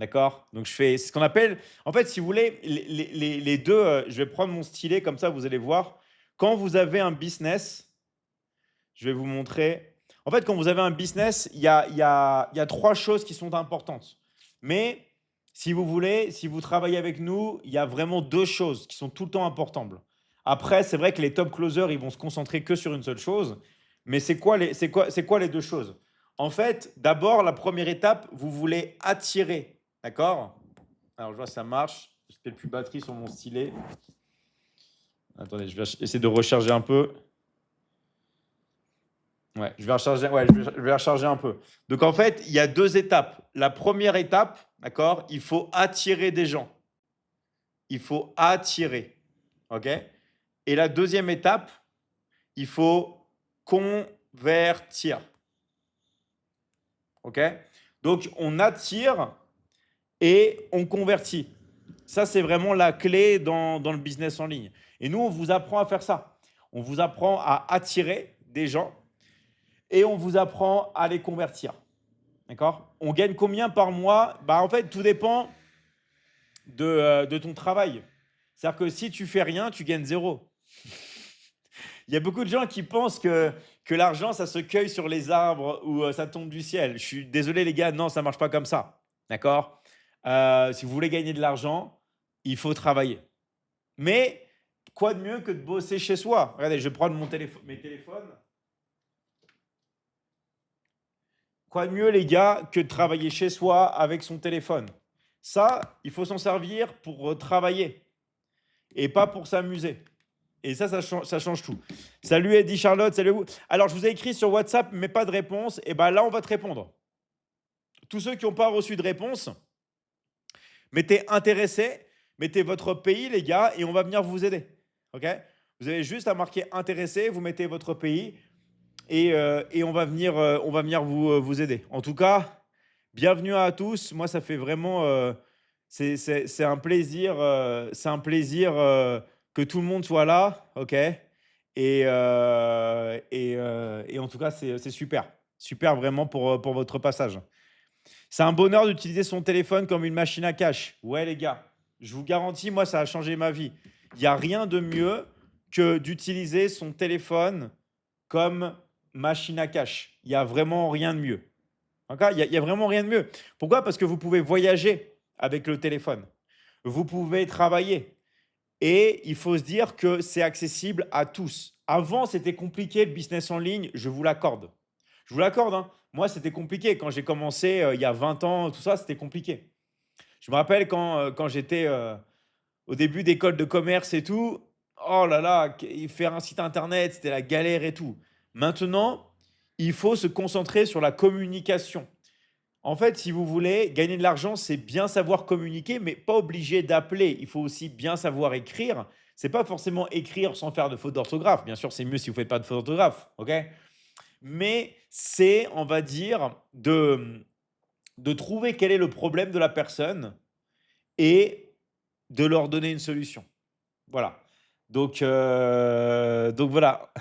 D'accord? Donc je fais c'est ce qu'on appelle en fait, si vous voulez, les 2, je vais prendre mon stylet comme ça, vous allez voir. Quand vous avez un business, je vais vous montrer. En fait, quand vous avez un business, il y a 3 choses qui sont importantes. Mais si vous voulez, si vous travaillez avec nous, il y a vraiment 2 choses qui sont tout le temps importantes. Après, c'est vrai que les top closers, ils vont se concentrer que sur une seule chose. Mais c'est quoi les 2 choses? En fait, d'abord, la première étape, vous voulez attirer. D'accord? Alors, je vois, ça marche. J'ai peut-être plus de batterie sur mon stylet. Attendez, je vais essayer de recharger un peu. Ouais, je vais recharger un peu. Donc en fait, il y a 2 étapes. La première étape, d'accord, il faut attirer des gens. Il faut attirer, OK? Et la deuxième étape, il faut convertir, OK? Donc on attire et on convertit. Ça, c'est vraiment la clé dans le business en ligne. Et nous, on vous apprend à faire ça. On vous apprend à attirer des gens et on vous apprend à les convertir. D'accord? On gagne combien par mois? Bah, en fait, tout dépend de ton travail. C'est-à-dire que si tu fais rien, tu gagnes zéro. Il y a beaucoup de gens qui pensent que l'argent, ça se cueille sur les arbres ou ça tombe du ciel. Je suis désolé, les gars, non, ça ne marche pas comme ça. D'accord? Si vous voulez gagner de l'argent, il faut travailler. Mais quoi de mieux que de bosser chez soi? Regardez, je vais prendre mes téléphones. Quoi de mieux, les gars, que de travailler chez soi avec son téléphone? Ça, il faut s'en servir pour travailler et pas pour s'amuser. Et ça change tout. Salut Eddie Charlotte, salut vous. Alors, je vous ai écrit sur WhatsApp, mais pas de réponse. Et bien là, on va te répondre. Tous ceux qui n'ont pas reçu de réponse, mettez intéressé, mettez votre pays, les gars, et on va venir vous aider. OK? Vous avez juste à marquer intéressé, vous mettez votre pays, et on va venir vous aider. En tout cas, bienvenue à tous. Moi, ça fait vraiment, c'est un plaisir, que tout le monde soit là, OK? Et en tout cas, c'est super. Super vraiment pour votre passage. C'est un bonheur d'utiliser son téléphone comme une machine à cash. Ouais, les gars, je vous garantis, moi, ça a changé ma vie. Il y a rien de mieux que d'utiliser son téléphone comme machine à cash. Il y a vraiment rien de mieux. D'accord? Il y a vraiment rien de mieux. Pourquoi? Parce que vous pouvez voyager avec le téléphone. Vous pouvez travailler et il faut se dire que c'est accessible à tous. Avant, c'était compliqué le business en ligne, je vous l'accorde. Je vous l'accorde, hein. Moi, c'était compliqué quand j'ai commencé, il y a 20 ans, tout ça, c'était compliqué. Je me rappelle quand j'étais, au début d'école de commerce et tout, oh là là, faire un site internet, c'était la galère et tout. Maintenant, il faut se concentrer sur la communication. En fait, si vous voulez gagner de l'argent, c'est bien savoir communiquer, mais pas obligé d'appeler. Il faut aussi bien savoir écrire. C'est pas forcément écrire sans faire de faute d'orthographe. Bien sûr, c'est mieux si vous faites pas de faute d'orthographe, ok? Mais c'est, on va dire, de trouver quel est le problème de la personne et de leur donner une solution. Voilà. Donc voilà.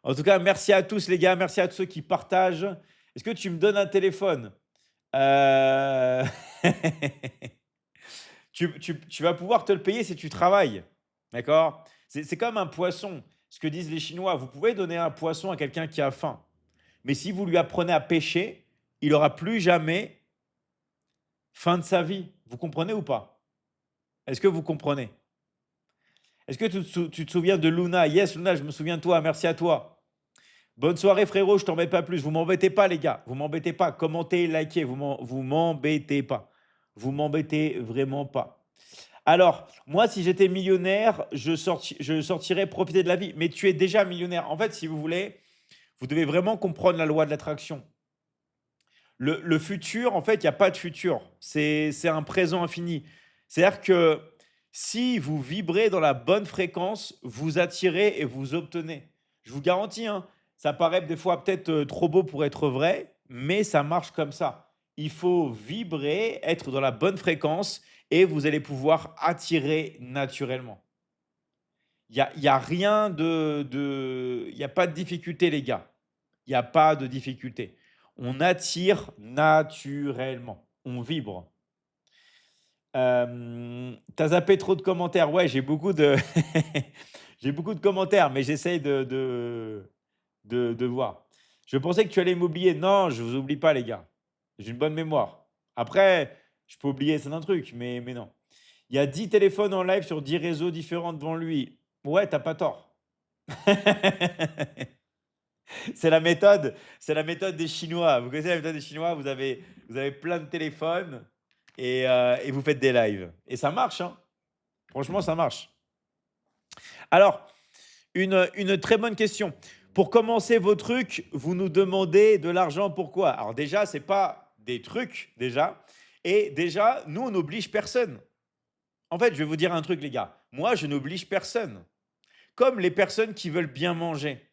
En tout cas, merci à tous les gars, merci à tous ceux qui partagent. Est-ce que tu me donnes un téléphone? Heu, tu vas pouvoir te le payer si tu travailles, d'accord? C'est comme un poisson, ce que disent les Chinois. Vous pouvez donner un poisson à quelqu'un qui a faim, mais si vous lui apprenez à pêcher, il aura plus jamais faim de sa vie. Vous comprenez ou pas? Est-ce que vous comprenez? Est-ce que tu te souviens de Luna? Yes, Luna, je me souviens de toi, merci à toi. Bonne soirée frérot, je t'embête pas plus. Vous m'embêtez pas les gars, vous m'embêtez pas. Commentez, likez, vous m'embêtez pas. Vous m'embêtez vraiment pas. Alors, moi, si j'étais millionnaire, je sortirais profiter de la vie. Mais tu es déjà millionnaire. En fait, si vous voulez, vous devez vraiment comprendre la loi de l'attraction. Le futur, en fait, il n'y a pas de futur. C'est un présent infini. C'est-à-dire que si vous vibrez dans la bonne fréquence, vous attirez et vous obtenez. Je vous garantis, hein, ça paraît des fois peut-être trop beau pour être vrai, mais ça marche comme ça. Il faut vibrer, être dans la bonne fréquence et vous allez pouvoir attirer naturellement. Il y a rien il y a pas de difficulté, les gars. Il y a pas de difficulté. On attire naturellement. On vibre. Tu zappé trop de commentaires. Ouais, j'ai beaucoup de j'ai beaucoup de commentaires, mais j'essaye de voir. Je pensais que tu allais m'oublier. Non, je vous oublie pas les gars. J'ai une bonne mémoire. Après, je peux oublier certains trucs, mais non. Il y a 10 téléphones en live sur 10 réseaux différents devant lui. Ouais, t'as pas tort. C'est la méthode des Chinois. Vous connaissez la méthode des Chinois? Vous avez plein de téléphones et vous faites des lives. Et ça marche, hein. Franchement, ça marche. Alors, une très bonne question. Pour commencer vos trucs, vous nous demandez de l'argent, pourquoi? Alors déjà, c'est pas des trucs, déjà. Et déjà, nous, on n'oblige personne. En fait, je vais vous dire un truc, les gars. Moi, je n'oblige personne. Comme les personnes qui veulent bien manger.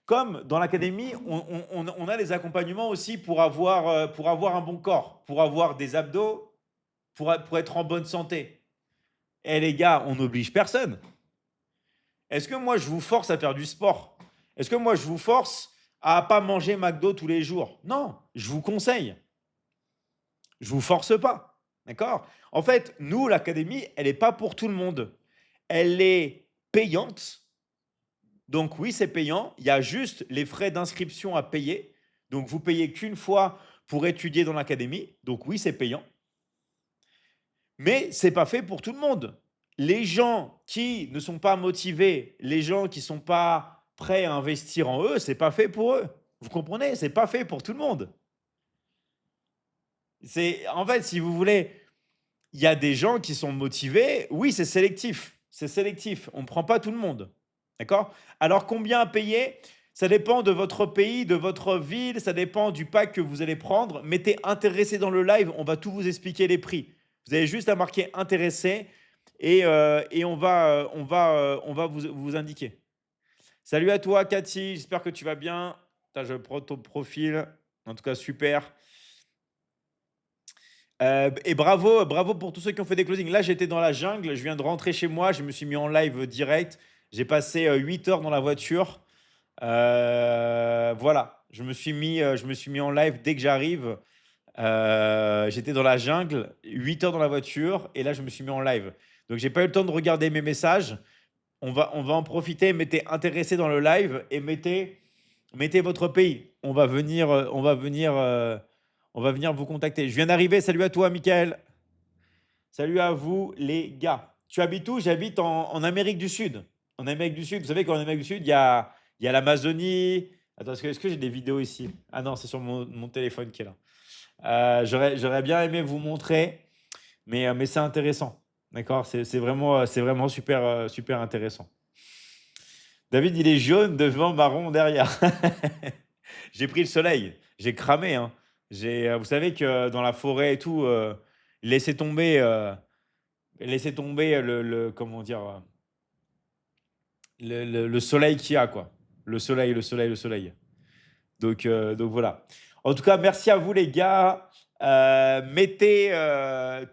Comme dans l'académie, on a des accompagnements aussi pour avoir un bon corps, pour avoir des abdos, pour être en bonne santé. Et les gars, on n'oblige personne. Est-ce que moi, je vous force à faire du sport? Est-ce que moi, je vous force à pas manger McDo tous les jours? Non, je vous conseille. Je vous force pas. D'accord? En fait, nous, l'académie, elle n'est pas pour tout le monde. Elle est payante. Donc oui, c'est payant. Il y a juste les frais d'inscription à payer. Donc vous payez qu'une fois pour étudier dans l'académie. Donc oui, c'est payant. Mais c'est pas fait pour tout le monde. Les gens qui ne sont pas motivés, les gens qui sont pas prêts à investir en eux, c'est pas fait pour eux. Vous comprenez? C'est pas fait pour tout le monde. C'est en fait, si vous voulez, il y a des gens qui sont motivés. Oui, c'est sélectif. C'est sélectif. On ne prend pas tout le monde. D'accord? Alors, combien à payer? Ça dépend de votre pays, de votre ville, ça dépend du pack que vous allez prendre. Mettez intéressé dans le live, on va tout vous expliquer les prix. Vous avez juste à marquer intéressé et on va vous indiquer. Salut à toi, Cathy, j'espère que tu vas bien. Putain, je prends ton profil. En tout cas, super. Et bravo, bravo pour tous ceux qui ont fait des closings. Là, j'étais dans la jungle, je viens de rentrer chez moi, je me suis mis en live direct. J'ai passé 8 heures dans la voiture. Voilà, je me suis mis en live dès que j'arrive. J'étais dans la jungle, 8 heures dans la voiture, et là, je me suis mis en live. Donc, j'ai pas eu le temps de regarder mes messages. On va en profiter. Mettez intéressé dans le live et mettez votre pays. On va venir vous contacter. Je viens d'arriver. Salut à toi, Michael. Salut à vous, les gars. Tu habites où? J'habite en Amérique du Sud. En Amérique du Sud, vous savez qu'en Amérique du Sud, il y a l'Amazonie. Attends, est-ce que j'ai des vidéos ici? Ah non, c'est sur mon téléphone qui est là. J'aurais bien aimé vous montrer, mais c'est intéressant. D'accord? C'est vraiment super, super intéressant. David, il est jaune devant, marron derrière. J'ai pris le soleil. J'ai cramé, hein. Vous savez que dans la forêt et tout, laissez tomber. Laisser tomber comment dire, le soleil qu'il y a, quoi. Le soleil, le soleil, le soleil. Donc voilà. En tout cas, merci à vous les gars. Mettez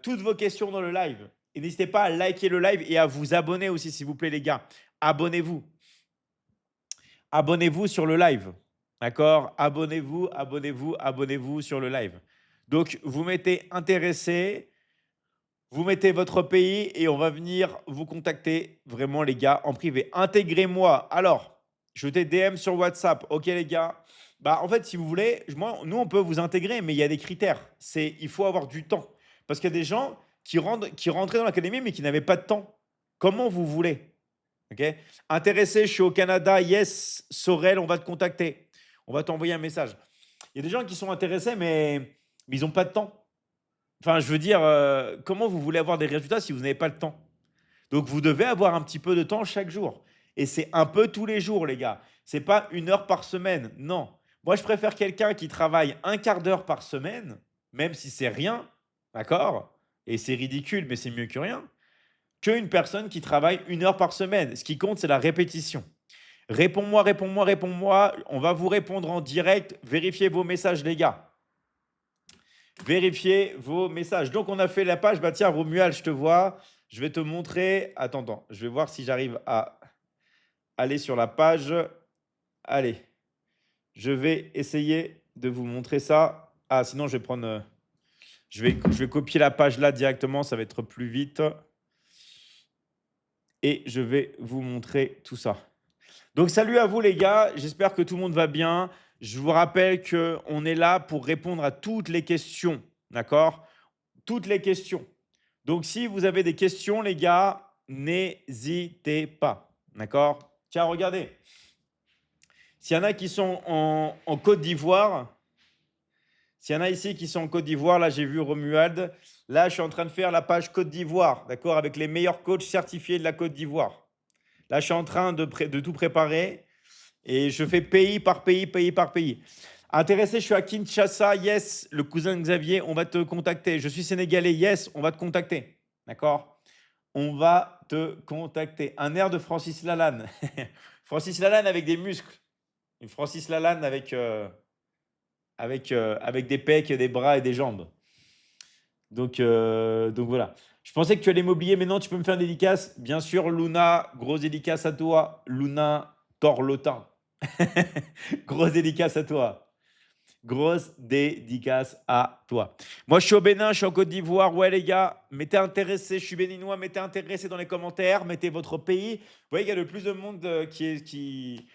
toutes vos questions dans le live. Et n'hésitez pas à liker le live et à vous abonner aussi, s'il vous plaît, les gars. Abonnez-vous. Abonnez-vous sur le live. D'accord? Abonnez-vous, abonnez-vous, abonnez-vous sur le live. Donc, vous mettez intéressé. Vous mettez votre pays et on va venir vous contacter, vraiment les gars, en privé. Intégrez-moi. Alors, je t'ai DM sur WhatsApp. Ok les gars. Bah en fait, si vous voulez, nous on peut vous intégrer, mais il y a des critères. Il faut avoir du temps. Parce qu'il y a des gens qui rentraient dans l'académie mais qui n'avaient pas de temps. Comment vous voulez? Ok? Intéressé, je suis au Canada. Yes, Sorel, on va te contacter. On va t'envoyer un message. Il y a des gens qui sont intéressés, mais ils n'ont pas de temps. Enfin, je veux dire, comment vous voulez avoir des résultats si vous n'avez pas le temps? Donc, vous devez avoir un petit peu de temps chaque jour. Et c'est un peu tous les jours, les gars. C'est pas 1 heure par semaine. Non. Moi, je préfère quelqu'un qui travaille un quart d'heure par semaine, même si c'est rien, d'accord? Et c'est ridicule, mais c'est mieux que rien, qu'une personne qui travaille 1 heure par semaine. Ce qui compte, c'est la répétition. Réponds-moi, réponds-moi, réponds-moi. On va vous répondre en direct. Vérifiez vos messages, les gars. Vérifiez vos messages. Donc, on a fait la page. Bah, tiens, Romuald, je te vois. Je vais te montrer. Attends, attends. Je vais voir si j'arrive à aller sur la page. Allez, je vais essayer de vous montrer ça. Ah, sinon, je vais prendre Je vais copier la page là directement, ça va être plus vite. Et je vais vous montrer tout ça. Donc, salut à vous les gars, j'espère que tout le monde va bien. Je vous rappelle qu'on est là pour répondre à toutes les questions, d'accord? Toutes les questions. Donc, si vous avez des questions, les gars, n'hésitez pas, d'accord? Tiens, regardez. S'il y en a qui sont en Côte d'Ivoire, s'il y en a ici qui sont en Côte d'Ivoire, là, j'ai vu Romuald. Là, je suis en train de faire la page Côte d'Ivoire, d'accord, avec les meilleurs coachs certifiés de la Côte d'Ivoire. Là, je suis en train de tout préparer et je fais pays par pays, pays par pays. Intéressé, je suis à Kinshasa, yes, le cousin de Xavier, on va te contacter. Je suis sénégalais, yes, on va te contacter, d'accord? On va te contacter. Un air de Francis Lalanne. Francis Lalanne avec des muscles. Une Francis Lalanne avec des pecs, des bras et des jambes. Donc voilà. Je pensais que tu allais m'oublier, mais non, tu peux me faire une dédicace. Bien sûr, Luna, grosse dédicace à toi. Luna Torlotin. Grosse dédicace à toi. Grosse dédicace à toi. Moi, je suis au Bénin, je suis en Côte d'Ivoire. Ouais, les gars, mettez intéressé. Je suis béninois, mettez intéressé dans les commentaires. Mettez votre pays. Vous voyez qu'il y a de plus de monde qui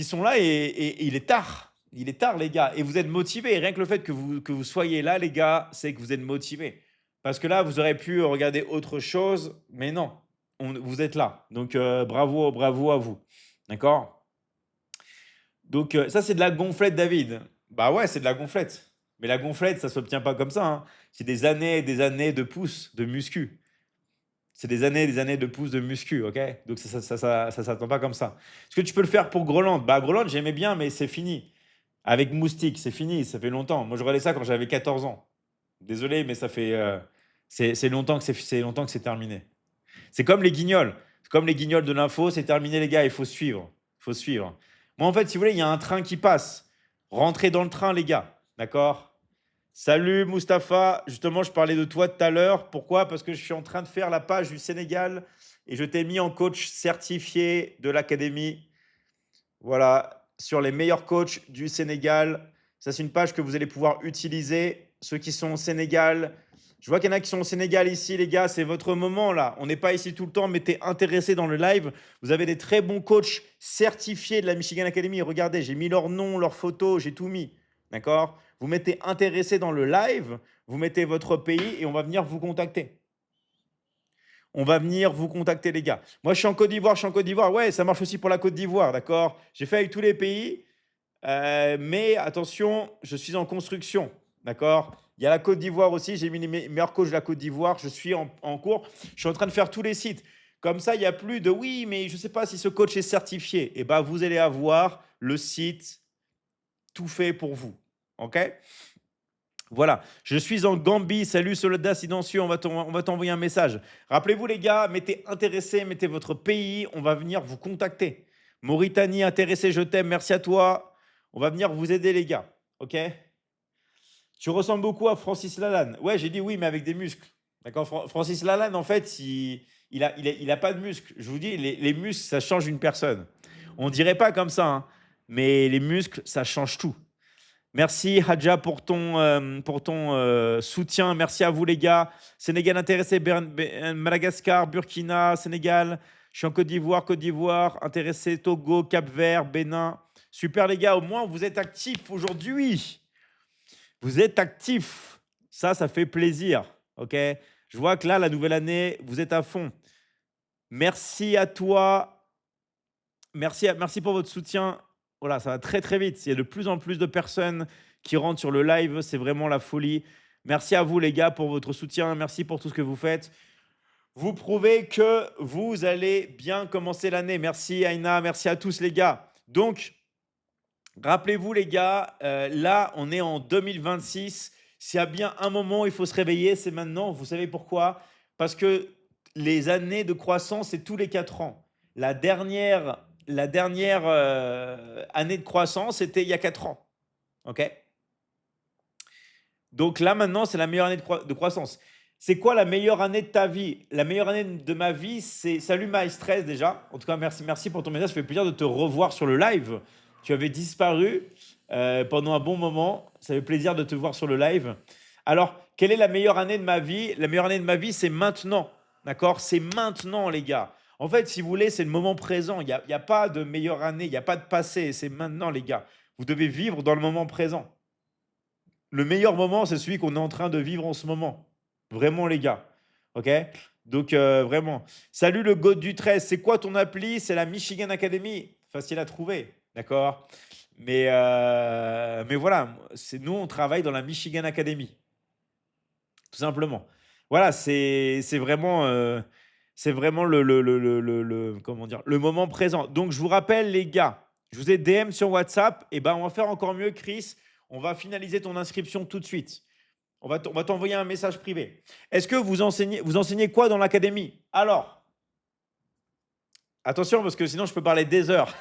sont là et il est tard. Il est tard, les gars. Et vous êtes motivés. Et rien que le fait que vous soyez là, les gars, c'est que vous êtes motivés. Parce que là, vous aurez pu regarder autre chose. Mais non, vous êtes là. Donc, bravo, bravo à vous. D'accord? Donc, ça, c'est de la gonflette, David. Bah ouais, c'est de la gonflette. Mais la gonflette, ça ne s'obtient pas comme ça, hein. C'est des années et des années de pouces de muscu. C'est des années et des années de pouces de muscu, ok? Donc, ça ne s'attend pas comme ça. Est-ce que tu peux le faire pour Groland? Bah, Groland, j'aimais bien, mais c'est fini. Avec Moustique, c'est fini, ça fait longtemps. Moi, je regardais ça quand j'avais 14 ans. Désolé, mais ça fait. C'est longtemps que c'est longtemps que c'est terminé. C'est comme les guignols. C'est comme les guignols de l'info, c'est terminé, les gars, il faut suivre. Il faut suivre. Moi, en fait, si vous voulez, il y a un train qui passe. Rentrez dans le train, les gars. D'accord? Salut, Mustapha. Justement, je parlais de toi tout à l'heure. Pourquoi? Parce que je suis en train de faire la page du Sénégal et je t'ai mis en coach certifié de l'académie. Voilà, sur les meilleurs coachs du Sénégal. Ça, c'est une page que vous allez pouvoir utiliser. Ceux qui sont au Sénégal, je vois qu'il y en a qui sont au Sénégal ici, les gars, c'est votre moment là. On n'est pas ici tout le temps, mais tu es intéressé dans le live. Vous avez des très bons coachs certifiés de la Michigan Academy. Regardez, j'ai mis leur nom, leurs photos, j'ai tout mis. D'accord? Vous mettez intéressé dans le live, vous mettez votre pays et on va venir vous contacter. On va venir vous contacter, les gars. Moi, je suis en Côte d'Ivoire, je suis en Côte d'Ivoire. Ouais, ça marche aussi pour la Côte d'Ivoire, d'accord? J'ai fait avec tous les pays, mais attention, je suis en construction, d'accord? Il y a la Côte d'Ivoire aussi, j'ai mis les meilleurs coachs de la Côte d'Ivoire, je suis en cours, je suis en train de faire tous les sites. Comme ça, il n'y a plus de oui, mais je ne sais pas si ce coach est certifié. Eh bien, vous allez avoir le site tout fait pour vous, ok? Voilà, je suis en Gambie. Salut soldat silencieux, on va t'envoyer un message. Rappelez-vous les gars, mettez intéressé, mettez votre pays, on va venir vous contacter. Mauritanie, intéressé, je t'aime, merci à toi. On va venir vous aider les gars, ok? Tu ressembles beaucoup à Francis Lalanne. Ouais, j'ai dit oui, mais avec des muscles. D'accord? Francis Lalanne, en fait, il a pas de muscles. Je vous dis, les muscles, ça change une personne. On dirait pas comme ça, hein, mais les muscles, ça change tout. Merci Hadja pour ton soutien. Merci à vous les gars. Sénégal intéressé, Madagascar, Burkina, Sénégal. Je suis en Côte d'Ivoire, intéressé, Togo, Cap-Vert, Bénin. Super les gars, au moins vous êtes actifs aujourd'hui. Vous êtes actifs. Ça fait plaisir. Ok? Je vois que là, la nouvelle année, vous êtes à fond. Merci à toi. Merci pour votre soutien. Voilà, ça va très très vite. Il y a de plus en plus de personnes qui rentrent sur le live. C'est vraiment la folie. Merci à vous les gars pour votre soutien. Merci pour tout ce que vous faites. Vous prouvez que vous allez bien commencer l'année. Merci Aïna, merci à tous les gars. Donc, rappelez-vous les gars, là on est en 2026. S'il y a bien un moment où il faut se réveiller, c'est maintenant. Vous savez pourquoi? Parce que les années de croissance, c'est tous les 4 ans. La dernière année de croissance, c'était il y a 4 ans. OK? Donc là, maintenant, c'est la meilleure année de croissance. C'est quoi la meilleure année de ta vie? La meilleure année de ma vie, c'est… Salut Maëstresse déjà. En tout cas, merci pour ton message. Ça fait plaisir de te revoir sur le live. Tu avais disparu pendant un bon moment. Ça fait plaisir de te voir sur le live. Alors, quelle est la meilleure année de ma vie? La meilleure année de ma vie, c'est maintenant. D'accord? C'est maintenant, les gars. En fait, si vous voulez, c'est le moment présent. Il y a pas de meilleure année, il n'y a pas de passé. C'est maintenant, les gars. Vous devez vivre dans le moment présent. Le meilleur moment, c'est celui qu'on est en train de vivre en ce moment. Vraiment, les gars. OK? Donc, vraiment. Salut le GOAT du 13. C'est quoi ton appli? C'est la Michigan Academy. Facile à trouver. D'accord? Mais voilà, nous, on travaille dans la Michigan Academy. Tout simplement. Voilà, c'est vraiment comment dire, le moment présent. Donc, je vous rappelle, les gars, je vous ai DM sur WhatsApp. Et ben, on va faire encore mieux, Chris. On va finaliser ton inscription tout de suite. On va t'envoyer un message privé. Est-ce que vous enseignez quoi dans l'académie? Alors, attention, parce que sinon, je peux parler des heures.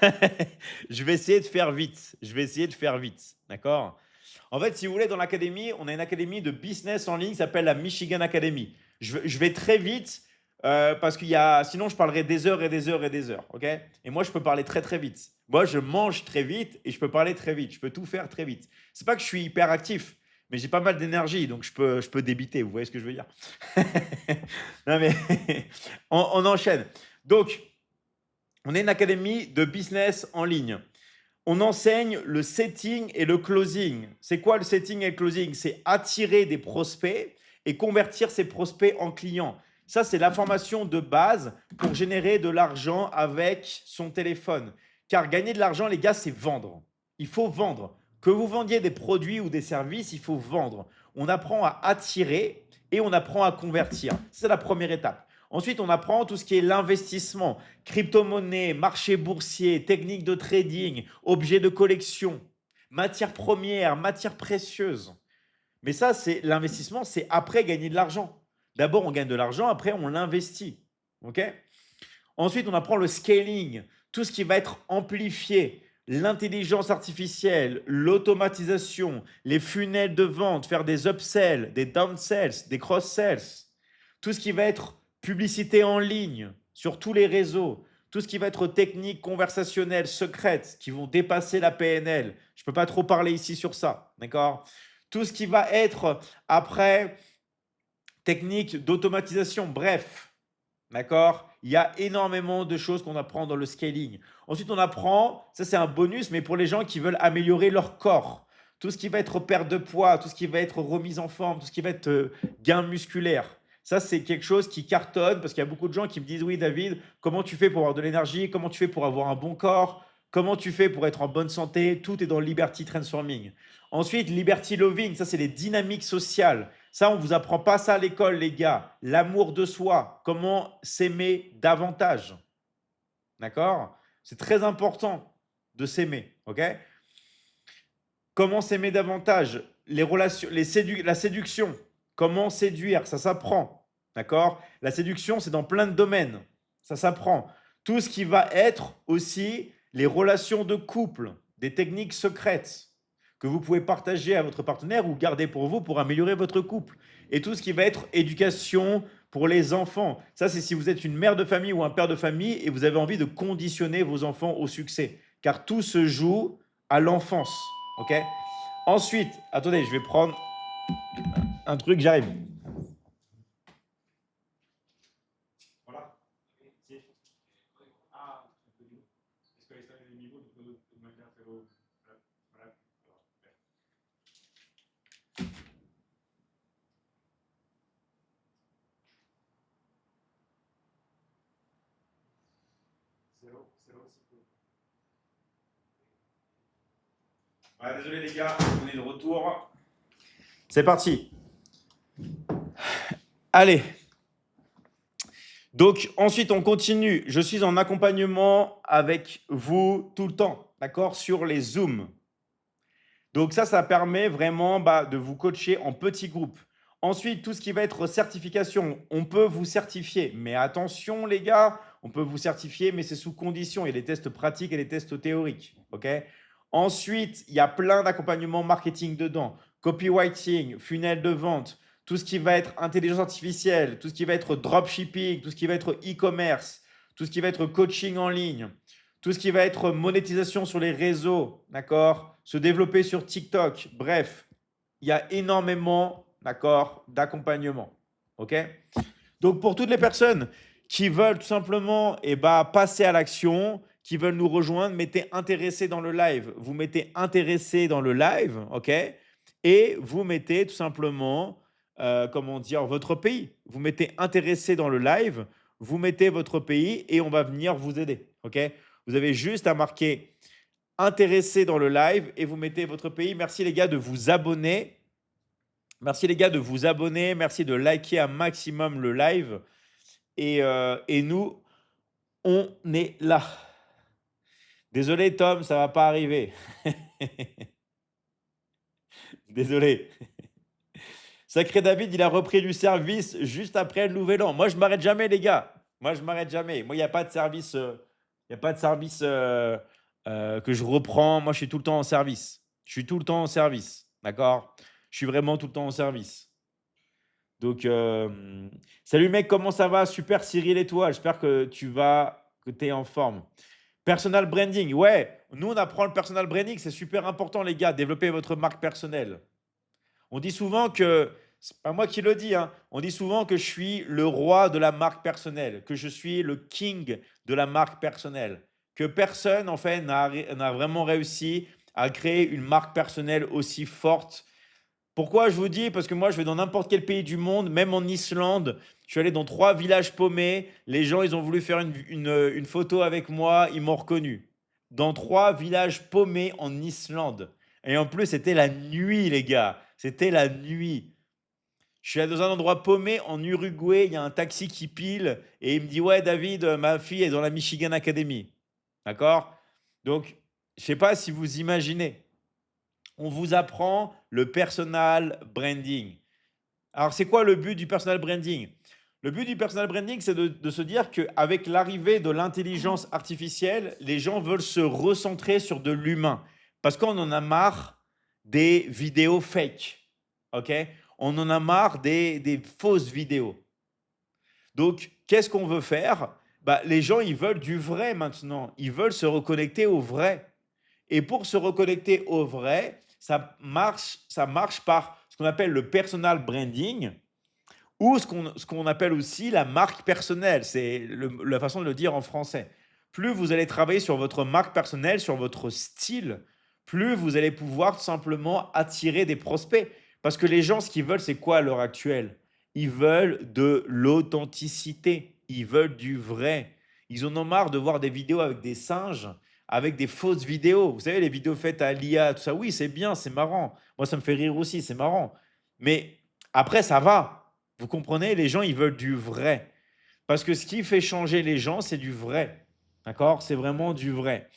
Je vais essayer de faire vite. Je vais essayer de faire vite. D'accord? En fait, si vous voulez, dans l'académie, on a une académie de business en ligne qui s'appelle la Michigan Academy. Je vais très vite parce sinon, je parlerai des heures et des heures et des heures. OK? Et moi, je peux parler très, très vite. Moi, je mange très vite et je peux parler très vite. Je peux tout faire très vite. C'est pas que je suis hyper actif, mais j'ai pas mal d'énergie, donc je peux débiter. Vous voyez ce que je veux dire? Non, mais on enchaîne. Donc, on est une académie de business en ligne. On enseigne le setting et le closing. C'est quoi le setting et le closing? C'est attirer des prospects et convertir ces prospects en clients. Ça, c'est la formation de base pour générer de l'argent avec son téléphone. Car gagner de l'argent, les gars, c'est vendre. Il faut vendre. Que vous vendiez des produits ou des services, il faut vendre. On apprend à attirer et on apprend à convertir. C'est la première étape. Ensuite, on apprend tout ce qui est l'investissement, crypto-monnaie, marché boursier, techniques de trading, objets de collection, matières premières, matières précieuses. Mais ça, c'est l'investissement, c'est après gagner de l'argent. D'abord, on gagne de l'argent, après, on l'investit. OK? Ensuite, on apprend le scaling, tout ce qui va être amplifié, l'intelligence artificielle, l'automatisation, les funnels de vente, faire des upsells, des downsells, des cross-sells, tout ce qui va être publicité en ligne, sur tous les réseaux, tout ce qui va être techniques conversationnelles, secrètes, qui vont dépasser la PNL. Je ne peux pas trop parler ici sur ça, d'accord? Tout ce qui va être après technique d'automatisation, bref, d'accord? Il y a énormément de choses qu'on apprend dans le scaling. Ensuite, on apprend, ça c'est un bonus, mais pour les gens qui veulent améliorer leur corps. Tout ce qui va être perte de poids, tout ce qui va être remise en forme, tout ce qui va être gain musculaire. Ça, c'est quelque chose qui cartonne parce qu'il y a beaucoup de gens qui me disent, oui, David, comment tu fais pour avoir de l'énergie? Comment tu fais pour avoir un bon corps? Comment tu fais pour être en bonne santé? Tout est dans le Liberty Transforming. Ensuite, Liberty Loving, ça, c'est les dynamiques sociales. Ça, on ne vous apprend pas ça à l'école, les gars. L'amour de soi, comment s'aimer davantage. D'accord? C'est très important de s'aimer, ok? Comment s'aimer davantage? Les relations, la séduction. Comment séduire? Ça s'apprend. D'accord? La séduction, c'est dans plein de domaines. Ça s'apprend. Tout ce qui va être aussi les relations de couple, des techniques secrètes que vous pouvez partager à votre partenaire ou garder pour vous pour améliorer votre couple. Et tout ce qui va être éducation pour les enfants. Ça, c'est si vous êtes une mère de famille ou un père de famille et vous avez envie de conditionner vos enfants au succès. Car tout se joue à l'enfance. OK? Ensuite, attendez, je vais prendre un truc, j'arrive. Voilà. Ouais, désolé les gars, on est de retour. C'est parti. Allez. Donc ensuite, on continue. Je suis en accompagnement avec vous tout le temps, d'accord, sur les Zooms. Donc ça permet vraiment de vous coacher en petits groupes. Ensuite, tout ce qui va être certification, on peut vous certifier. Mais attention les gars, on peut vous certifier, mais c'est sous condition. Il y a des tests pratiques et des tests théoriques. OK? Ensuite, il y a plein d'accompagnements marketing dedans. Copywriting, funnel de vente, tout ce qui va être intelligence artificielle, tout ce qui va être dropshipping, tout ce qui va être e-commerce, tout ce qui va être coaching en ligne, tout ce qui va être monétisation sur les réseaux, d'accord? Se développer sur TikTok. Bref, il y a énormément d'accord, d'accompagnement. OK? Donc, pour toutes les personnes qui veulent tout simplement passer à l'action, qui veulent nous rejoindre, mettez intéressé dans le live. Vous mettez intéressé dans le live, OK? Et vous mettez tout simplement, comment dire, votre pays. Vous mettez intéressé dans le live, vous mettez votre pays et on va venir vous aider, OK? Vous avez juste à marquer intéressé dans le live et vous mettez votre pays. Merci les gars de vous abonner. Merci les gars de vous abonner. Merci de liker un maximum le live. Et nous, on est là. Désolé Tom, ça va pas arriver. Désolé. Sacré David, il a repris du service juste après le nouvel an. Moi, je m'arrête jamais, les gars. Moi, je m'arrête jamais. Moi, il n'y a pas de service, il y a pas de service que je reprends. Moi, je suis tout le temps en service. Je suis tout le temps en service. D'accord? Je suis vraiment tout le temps en service. Donc, salut mec, comment ça va? Super Cyril et toi, j'espère que que tu es en forme. Personal branding, ouais, nous on apprend le personal branding, c'est super important les gars, développer votre marque personnelle. On dit souvent que, c'est pas moi qui le dis, hein, on dit souvent que je suis le roi de la marque personnelle, que je suis le king de la marque personnelle, que personne en fait n'a vraiment réussi à créer une marque personnelle aussi forte. Pourquoi je vous dis? Parce que moi, je vais dans n'importe quel pays du monde, même en Islande. Je suis allé dans 3 villages paumés. Les gens, ils ont voulu faire une photo avec moi. Ils m'ont reconnu. Dans 3 villages paumés en Islande. Et en plus, c'était la nuit, les gars. C'était la nuit. Je suis allé dans un endroit paumé en Uruguay. Il y a un taxi qui pile. Et il me dit, ouais, David, ma fille est dans la Michigan Academy. D'accord? Donc, je ne sais pas si vous imaginez. On vous apprend le personal branding. Alors, c'est quoi le but du personal branding? Le but du personal branding, c'est de se dire qu'avec l'arrivée de l'intelligence artificielle, les gens veulent se recentrer sur de l'humain. Parce qu'on en a marre des vidéos fake. OK? On en a marre des fausses vidéos. Donc, qu'est-ce qu'on veut faire? Les gens, ils veulent du vrai maintenant. Ils veulent se reconnecter au vrai. Et pour se reconnecter au vrai, ça marche par ce qu'on appelle le personal branding ou ce qu'on appelle aussi la marque personnelle. C'est la façon de le dire en français. Plus vous allez travailler sur votre marque personnelle, sur votre style, plus vous allez pouvoir tout simplement attirer des prospects. Parce que les gens, ce qu'ils veulent, c'est quoi à l'heure actuelle? Ils veulent de l'authenticité. Ils veulent du vrai. Ils en ont marre de voir des vidéos avec des singes, avec des fausses vidéos. Vous savez, les vidéos faites à l'IA, tout ça, oui, c'est bien, c'est marrant. Moi, ça me fait rire aussi, c'est marrant. Mais après, ça va. Vous comprenez? Les gens, ils veulent du vrai. Parce que ce qui fait changer les gens, c'est du vrai. D'accord? C'est vraiment du vrai.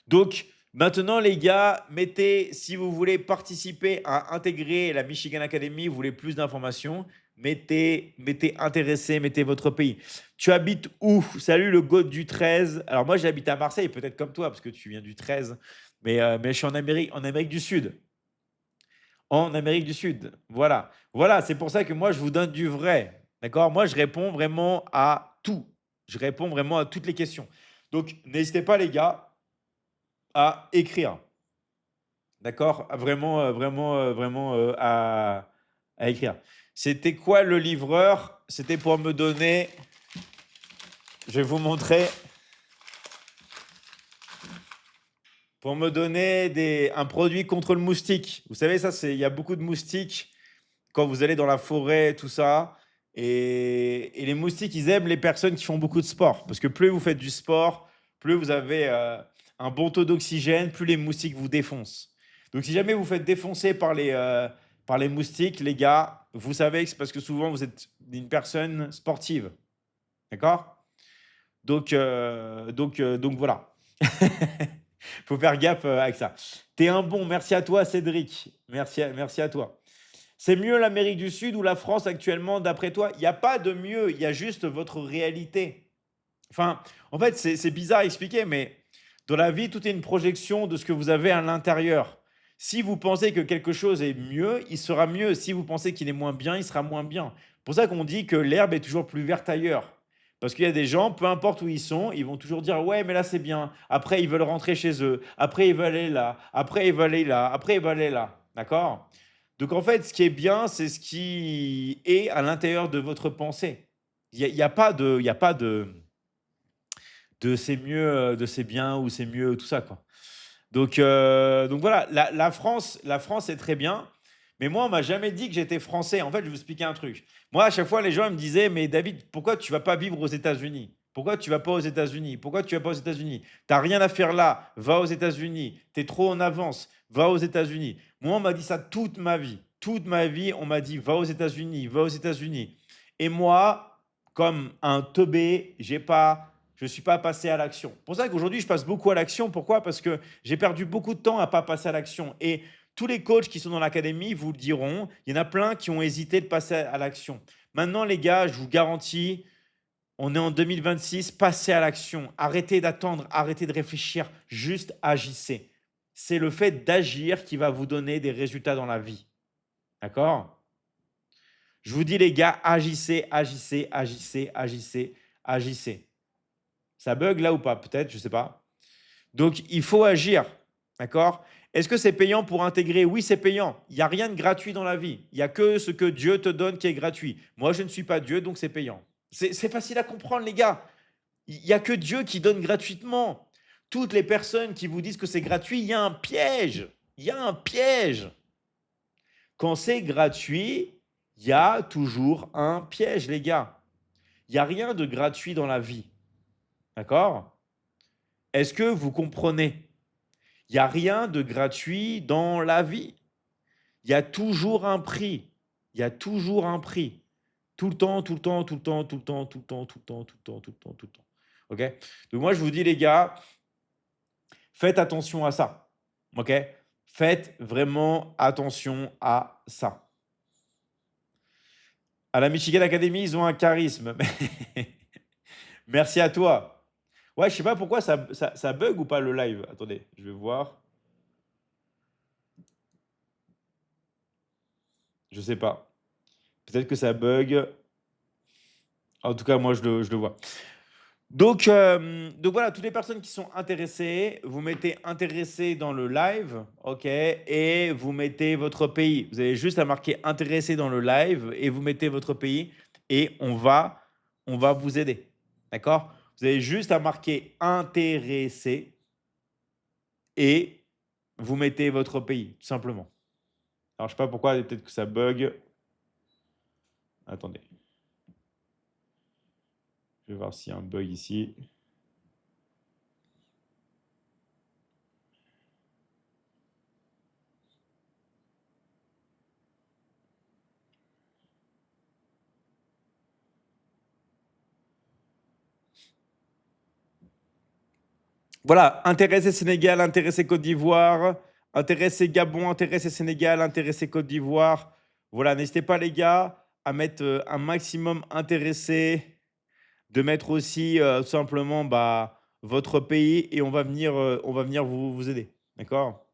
Donc, maintenant, les gars, mettez, si vous voulez participer à intégrer la Michigan Academy, vous voulez plus d'informations, mettez intéressé, mettez votre pays. Tu habites où? Salut le GOAT du 13. Alors moi, j'habite à Marseille, peut-être comme toi, parce que tu viens du 13. Mais je suis en Amérique du Sud. En Amérique du Sud. Voilà. Voilà, c'est pour ça que moi, je vous donne du vrai. D'accord? Moi, je réponds vraiment à tout. Je réponds vraiment à toutes les questions. Donc, n'hésitez pas, les gars, à écrire. D'accord? Vraiment, à écrire. C'était quoi le livreur? C'était pour me donner, je vais vous montrer, pour me donner un produit contre le moustique. Vous savez, ça, il y a beaucoup de moustiques quand vous allez dans la forêt, tout ça. Et les moustiques, ils aiment les personnes qui font beaucoup de sport. Parce que plus vous faites du sport, plus vous avez un bon taux d'oxygène, plus les moustiques vous défoncent. Donc, si jamais vous faites défoncer par les moustiques, les gars, vous savez que c'est parce que souvent vous êtes une personne sportive. D'accord? Donc voilà. Faut faire gaffe avec ça. T'es un bon. Merci à toi, Cédric. Merci à toi. C'est mieux l'Amérique du Sud ou la France actuellement, d'après toi? Il n'y a pas de mieux, il y a juste votre réalité. Enfin, en fait, c'est bizarre à expliquer, mais dans la vie, tout est une projection de ce que vous avez à l'intérieur. Si vous pensez que quelque chose est mieux, il sera mieux. Si vous pensez qu'il est moins bien, il sera moins bien. C'est pour ça qu'on dit que l'herbe est toujours plus verte ailleurs. Parce qu'il y a des gens, peu importe où ils sont, ils vont toujours dire ouais, mais là c'est bien. Après, ils veulent rentrer chez eux. Après, ils veulent aller là. Après, ils veulent aller là. Après, ils veulent aller là. D'accord? Donc en fait, ce qui est bien, c'est ce qui est à l'intérieur de votre pensée. Il y a pas de, il y a pas de c'est mieux, de c'est bien ou c'est mieux, tout ça quoi. Donc voilà, la France est très bien, mais moi, on m'a jamais dit que j'étais français. En fait, je vais vous expliquer un truc. Moi, à chaque fois, les gens ils me disaient, mais David, pourquoi tu vas pas vivre aux États-Unis? Pourquoi tu vas pas aux États-Unis? Pourquoi tu vas pas aux États-Unis? T'as rien à faire là, va aux États-Unis. T'es trop en avance, va aux États-Unis. Moi, on m'a dit ça toute ma vie. Toute ma vie, on m'a dit, va aux États-Unis, va aux États-Unis. Et moi, comme un teubé, je ne suis pas passé à l'action. Pour ça qu'aujourd'hui, je passe beaucoup à l'action. Pourquoi? Parce que j'ai perdu beaucoup de temps à pas passer à l'action. Et tous les coachs qui sont dans l'académie vous le diront. Il y en a plein qui ont hésité de passer à l'action. Maintenant, les gars, je vous garantis, on est en 2026, passez à l'action. Arrêtez d'attendre, arrêtez de réfléchir, juste agissez. C'est le fait d'agir qui va vous donner des résultats dans la vie. D'accord? Je vous dis, les gars, agissez, agissez, agissez, agissez, agissez. Ça bug là ou pas? Peut-être, je ne sais pas. Donc, il faut agir. D'accord? Est-ce que c'est payant pour intégrer? Oui, c'est payant. Il n'y a rien de gratuit dans la vie. Il n'y a que ce que Dieu te donne qui est gratuit. Moi, je ne suis pas Dieu, donc c'est payant. C'est facile à comprendre, les gars. Il n'y a que Dieu qui donne gratuitement. Toutes les personnes qui vous disent que c'est gratuit, il y a un piège. Il y a un piège. Quand c'est gratuit, il y a toujours un piège, les gars. Il n'y a rien de gratuit dans la vie. D'accord? Est-ce que vous comprenez? Il n'y a rien de gratuit dans la vie. Il y a toujours un prix. Il y a toujours un prix. Tout le temps, tout le temps, tout le temps, tout le temps, tout le temps, tout le temps, tout le temps, tout le temps, tout le temps. OK? Donc moi, je vous dis, les gars, faites attention à ça. OK? Faites vraiment attention à ça. À la Michigan Academy, ils ont un charisme. Merci à toi. Ouais, je sais pas pourquoi ça bug ou pas le live. Attendez, je vais voir. Je sais pas. Peut-être que ça bug. En tout cas, moi, je le vois. Donc voilà, toutes les personnes qui sont intéressées, vous mettez intéressé dans le live, ok, et vous mettez votre pays. Vous avez juste à marquer intéressé dans le live et vous mettez votre pays et on va vous aider. D'accord? Vous avez juste à marquer intéressé et vous mettez votre pays, tout simplement. Alors, je sais pas pourquoi, peut-être que ça bug. Attendez. Je vais voir s'il y a un bug ici. Voilà, intéressé Sénégal, intéressé Côte d'Ivoire, intéressé Gabon, intéressé Sénégal, intéressé Côte d'Ivoire. Voilà, n'hésitez pas les gars à mettre un maximum intéressé, de mettre aussi tout simplement bah, votre pays et on va venir vous aider. D'accord?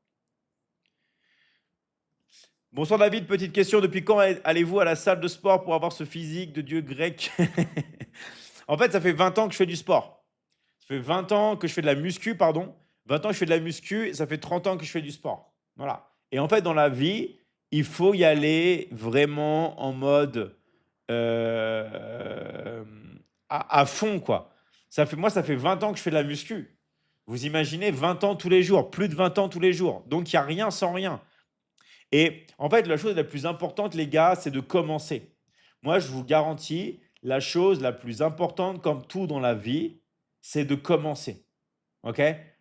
Bonsoir David, petite question. Depuis quand allez-vous à la salle de sport pour avoir ce physique de dieu grec? En fait, ça fait 20 ans que je fais du sport. Ça fait 20 ans que je fais de la muscu, pardon. 20 ans que je fais de la muscu et ça fait 30 ans que je fais du sport. Voilà. Et en fait, dans la vie, il faut y aller vraiment en mode euh, à fond, quoi. Moi, ça fait 20 ans que je fais de la muscu. Vous imaginez 20 ans tous les jours, plus de 20 ans tous les jours. Donc, il n'y a rien sans rien. Et en fait, la chose la plus importante, les gars, c'est de commencer. Moi, je vous garantis, la chose la plus importante, comme tout dans la vie, c'est de commencer. OK?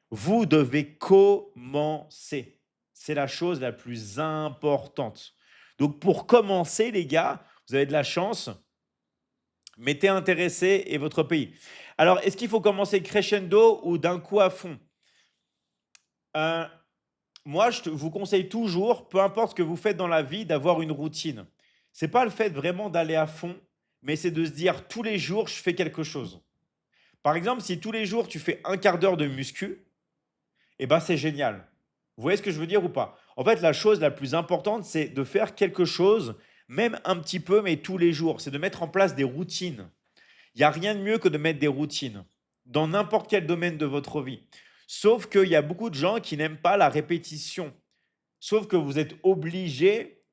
Vous devez commencer. C'est la chose la plus importante. Donc, pour commencer, les gars, vous avez de la chance. Mettez intéressé et votre pays. Alors, est-ce qu'il faut commencer crescendo ou d'un coup à fond? Euh, Moi, vous conseille toujours, peu importe ce que vous faites dans la vie, d'avoir une routine. C'est pas le fait vraiment d'aller à fond, mais c'est de se dire tous les jours, je fais quelque chose. Par exemple, si tous les jours tu fais un quart d'heure de muscu, eh ben c'est génial. Vous voyez ce que je veux dire ou pas? En fait, la chose la plus importante, c'est de faire quelque chose, même un petit peu, mais tous les jours. C'est de mettre en place des routines. Il n'y a rien de mieux que de mettre des routines dans n'importe quel domaine de votre vie. Sauf qu'il y a beaucoup de gens qui n'aiment pas la répétition. Sauf que vous êtes obligé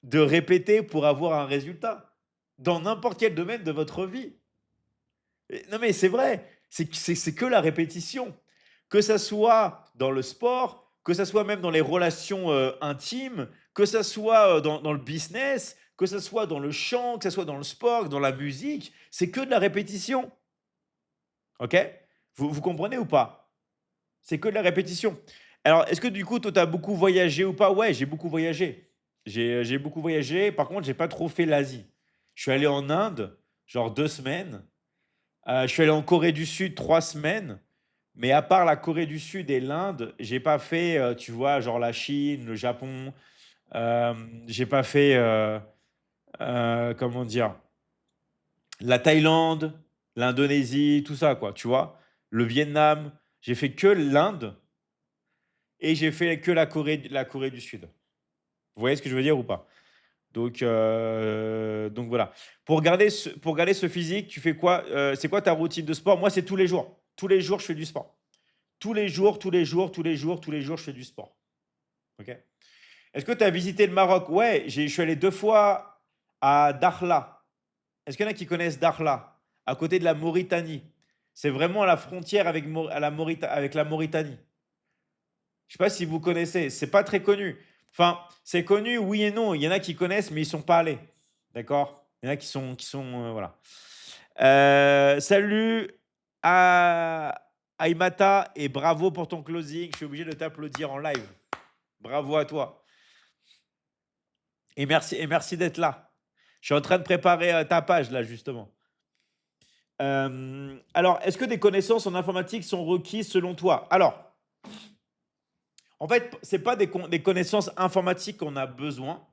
de répéter pour avoir un résultat dans n'importe quel domaine de votre vie. Non, mais c'est vrai, c'est que la répétition. Que ça soit dans le sport, que ça soit même dans les relations intimes, que ça soit dans le business, que ça soit dans le chant, que ça soit dans le sport, dans la musique, c'est que de la répétition. OK? Vous comprenez ou pas? C'est que de la répétition. Alors, est-ce que du coup, toi, tu as beaucoup voyagé ou pas? Ouais, j'ai beaucoup voyagé. J'ai beaucoup voyagé. Par contre, j'ai pas trop fait l'Asie. Je suis allé en Inde, genre 2 semaines. Je suis allé en Corée du Sud 3 semaines. Mais à part la Corée du Sud et l'Inde, j'ai pas fait, tu vois, genre la Chine, le Japon. J'ai pas fait, comment dire? La Thaïlande, l'Indonésie, tout ça, quoi, tu vois? Le Vietnam. J'ai fait que l'Inde et j'ai fait que la Corée du Sud. Vous voyez ce que je veux dire ou pas? Donc voilà. Pour garder ce physique, tu fais quoi? C'est quoi ta routine de sport? Moi, c'est tous les jours. Tous les jours, je fais du sport. Tous les jours, tous les jours, tous les jours, tous les jours, je fais du sport. OK? Est-ce que tu as visité le Maroc? Ouais, je suis allé 2 fois à Dakhla. Est-ce qu'il y en a qui connaissent Dakhla? À côté de la Mauritanie. C'est vraiment à la frontière avec la Mauritanie. Je sais pas si vous connaissez, c'est pas très connu. Enfin, c'est connu, oui et non. Il y en a qui connaissent, mais ils sont pas allés. D'accord? Il y en a qui sont, voilà. Salut à Aimata et bravo pour ton closing. Je suis obligé de t'applaudir en live. Bravo à toi. Et merci d'être là. Je suis en train de préparer ta page là, justement. Alors, est-ce que des connaissances en informatique sont requises selon toi? Alors, en fait, ce n'est pas des connaissances informatiques qu'on a besoin,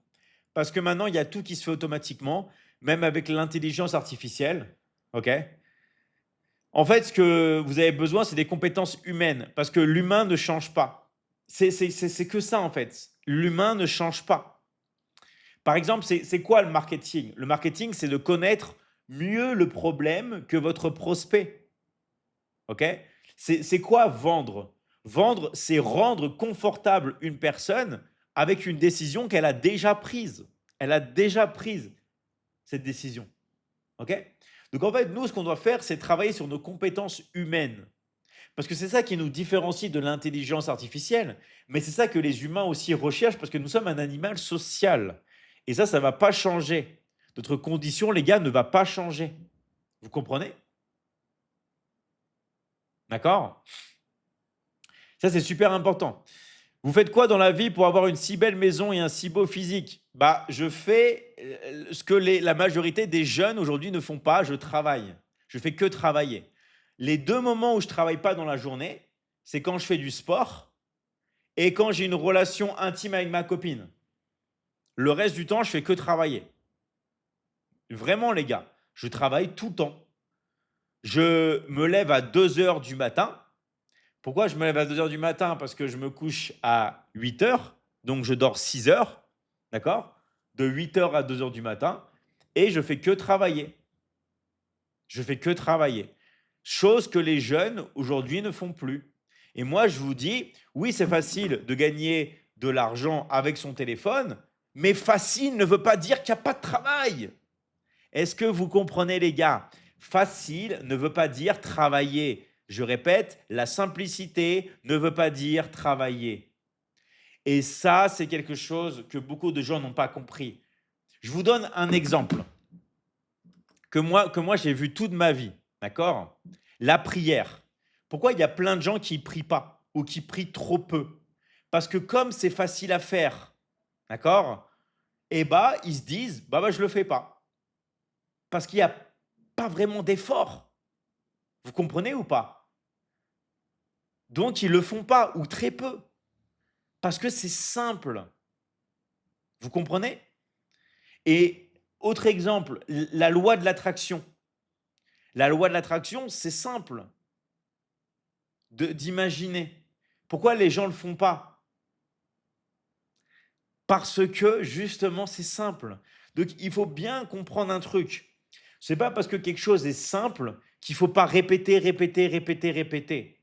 parce que maintenant, il y a tout qui se fait automatiquement, même avec l'intelligence artificielle. OK? En fait, ce que vous avez besoin, c'est des compétences humaines, parce que l'humain ne change pas. C'est que ça, en fait. L'humain ne change pas. Par exemple, c'est quoi le marketing? Le marketing, c'est de connaître mieux le problème que votre prospect. OK? C'est quoi vendre? Vendre, c'est rendre confortable une personne avec une décision qu'elle a déjà prise. Elle a déjà prise cette décision. OK? Donc en fait, nous, ce qu'on doit faire, c'est travailler sur nos compétences humaines. Parce que c'est ça qui nous différencie de l'intelligence artificielle, mais c'est ça que les humains aussi recherchent parce que nous sommes un animal social. Et ça ne va pas changer. Notre condition, les gars, ne va pas changer. Vous comprenez? D'accord? Ça, c'est super important. Vous faites quoi dans la vie pour avoir une si belle maison et un si beau physique? Bah, je fais ce que la majorité des jeunes aujourd'hui ne font pas, je travaille. Je fais que travailler. Les 2 moments où je travaille pas dans la journée, c'est quand je fais du sport et quand j'ai une relation intime avec ma copine. Le reste du temps, je fais que travailler. Vraiment, les gars, je travaille tout le temps. Je me lève à 2 heures du matin. Pourquoi je me lève à 2 heures du matin? Parce que je me couche à 8 heures, donc je dors 6 heures, d'accord? De 8 heures à 2 heures du matin, et je fais que travailler. Je fais que travailler. Chose que les jeunes aujourd'hui ne font plus. Et moi, je vous dis, oui, c'est facile de gagner de l'argent avec son téléphone, mais facile ne veut pas dire qu'il n'y a pas de travail. Est-ce que vous comprenez, les gars? Facile ne veut pas dire travailler. Je répète, la simplicité ne veut pas dire travailler. Et ça, c'est quelque chose que beaucoup de gens n'ont pas compris. Je vous donne un exemple que moi j'ai vu toute ma vie, d'accord? La prière. Pourquoi il y a plein de gens qui ne prient pas ou qui prient trop peu? Parce que comme c'est facile à faire, d'accord? Eh bah, ils se disent, bah je ne le fais pas. Parce qu'il n'y a pas vraiment d'effort. Vous comprenez ou pas? Donc, ils ne le font pas ou très peu. Parce que c'est simple. Vous comprenez? Et autre exemple, la loi de l'attraction. La loi de l'attraction, c'est simple d'imaginer. Pourquoi les gens ne le font pas? Parce que justement, c'est simple. Donc, il faut bien comprendre un truc. Ce n'est pas parce que quelque chose est simple qu'il ne faut pas répéter, répéter, répéter, répéter.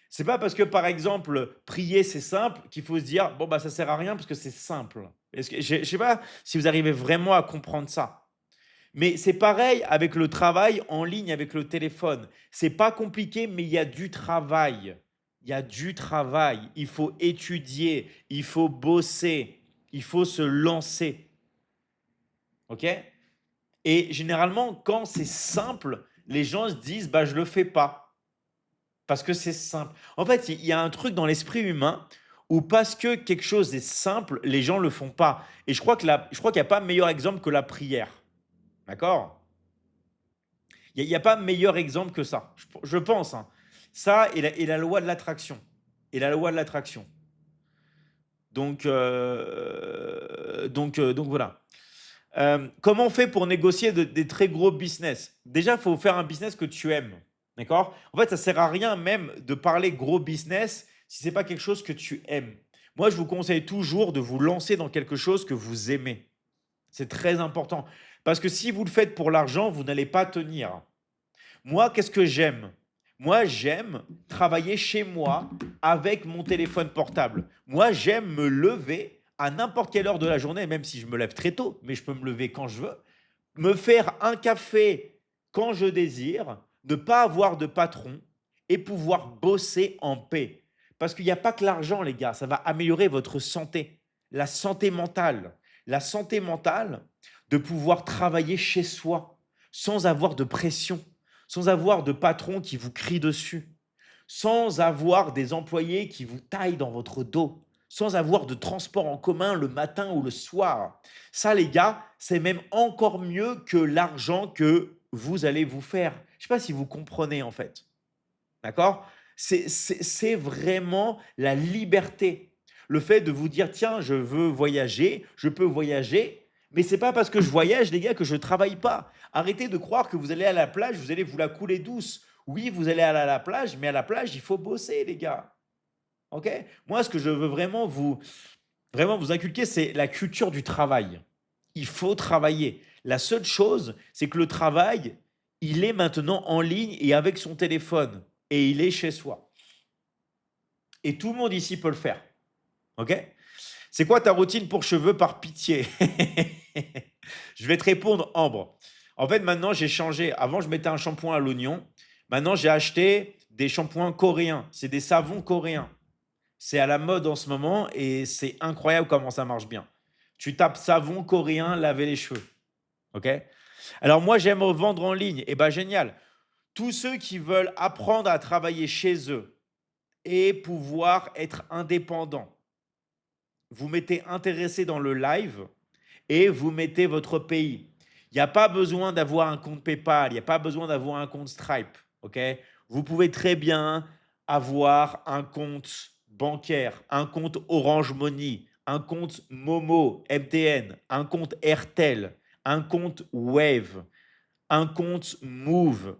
C'est pas parce que, par exemple, prier, c'est simple qu'il faut se dire, bon, bah, ça sert à rien parce que c'est simple. Je ne sais pas si vous arrivez vraiment à comprendre ça. Mais c'est pareil avec le travail en ligne, avec le téléphone. C'est pas compliqué, mais il y a du travail. Il y a du travail. Il faut étudier, il faut bosser, il faut se lancer. OK? Et généralement, quand c'est simple, les gens se disent, bah, je le fais pas. Parce que c'est simple. En fait, il y a un truc dans l'esprit humain où parce que quelque chose est simple, les gens le font pas. Et je crois qu'il n'y a pas meilleur exemple que la prière. D'accord? Il y a pas meilleur exemple que ça, je pense, hein. Ça et la loi de l'attraction. Et la loi de l'attraction. Donc voilà. Comment on fait pour négocier des très gros business? Déjà, il faut faire un business que tu aimes. D'accord? En fait, ça sert à rien même de parler gros business si c'est pas quelque chose que tu aimes. Moi, je vous conseille toujours de vous lancer dans quelque chose que vous aimez. C'est très important. Parce que si vous le faites pour l'argent, vous n'allez pas tenir. Moi, qu'est-ce que j'aime? Moi, j'aime travailler chez moi avec mon téléphone portable. Moi, j'aime me lever à n'importe quelle heure de la journée, même si je me lève très tôt, mais je peux me lever quand je veux, me faire un café quand je désire, ne pas avoir de patron et pouvoir bosser en paix. Parce qu'il n'y a pas que l'argent, les gars, ça va améliorer votre santé, la santé mentale. La santé mentale, de pouvoir travailler chez soi sans avoir de pression, sans avoir de patron qui vous crie dessus, sans avoir des employés qui vous taillent dans votre dos, sans avoir de transport en commun le matin ou le soir. Ça, les gars, c'est même encore mieux que l'argent que vous allez vous faire. Je ne sais pas si vous comprenez en fait. D'accord? C'est vraiment la liberté. Le fait de vous dire, tiens, je veux voyager, je peux voyager, mais c'est pas parce que je voyage, les gars, que je travaille pas. Arrêtez de croire que vous allez à la plage, vous allez vous la couler douce. Oui, vous allez aller à la plage, mais à la plage, il faut bosser, les gars. OK? Moi, ce que je veux vraiment vous inculquer, c'est la culture du travail. Il faut travailler. La seule chose, c'est que le travail, il est maintenant en ligne et avec son téléphone. Et il est chez soi. Et tout le monde ici peut le faire. OK? C'est quoi ta routine pour cheveux par pitié? Je vais te répondre, Ambre. En fait, maintenant, j'ai changé. Avant, je mettais un shampoing à l'oignon. Maintenant, j'ai acheté des shampoings coréens. C'est des savons coréens. C'est à la mode en ce moment et c'est incroyable comment ça marche bien. Tu tapes savon coréen, laver les cheveux. OK? Alors moi, j'aime vendre en ligne. Eh ben génial. Tous ceux qui veulent apprendre à travailler chez eux et pouvoir être indépendants, vous mettez intéressé dans le live et vous mettez votre pays. Il n'y a pas besoin d'avoir un compte PayPal, il n'y a pas besoin d'avoir un compte Stripe. OK? Vous pouvez très bien avoir un compte bancaire, un compte Orange Money, un compte Momo, MTN, un compte Airtel, un compte Wave, un compte Move,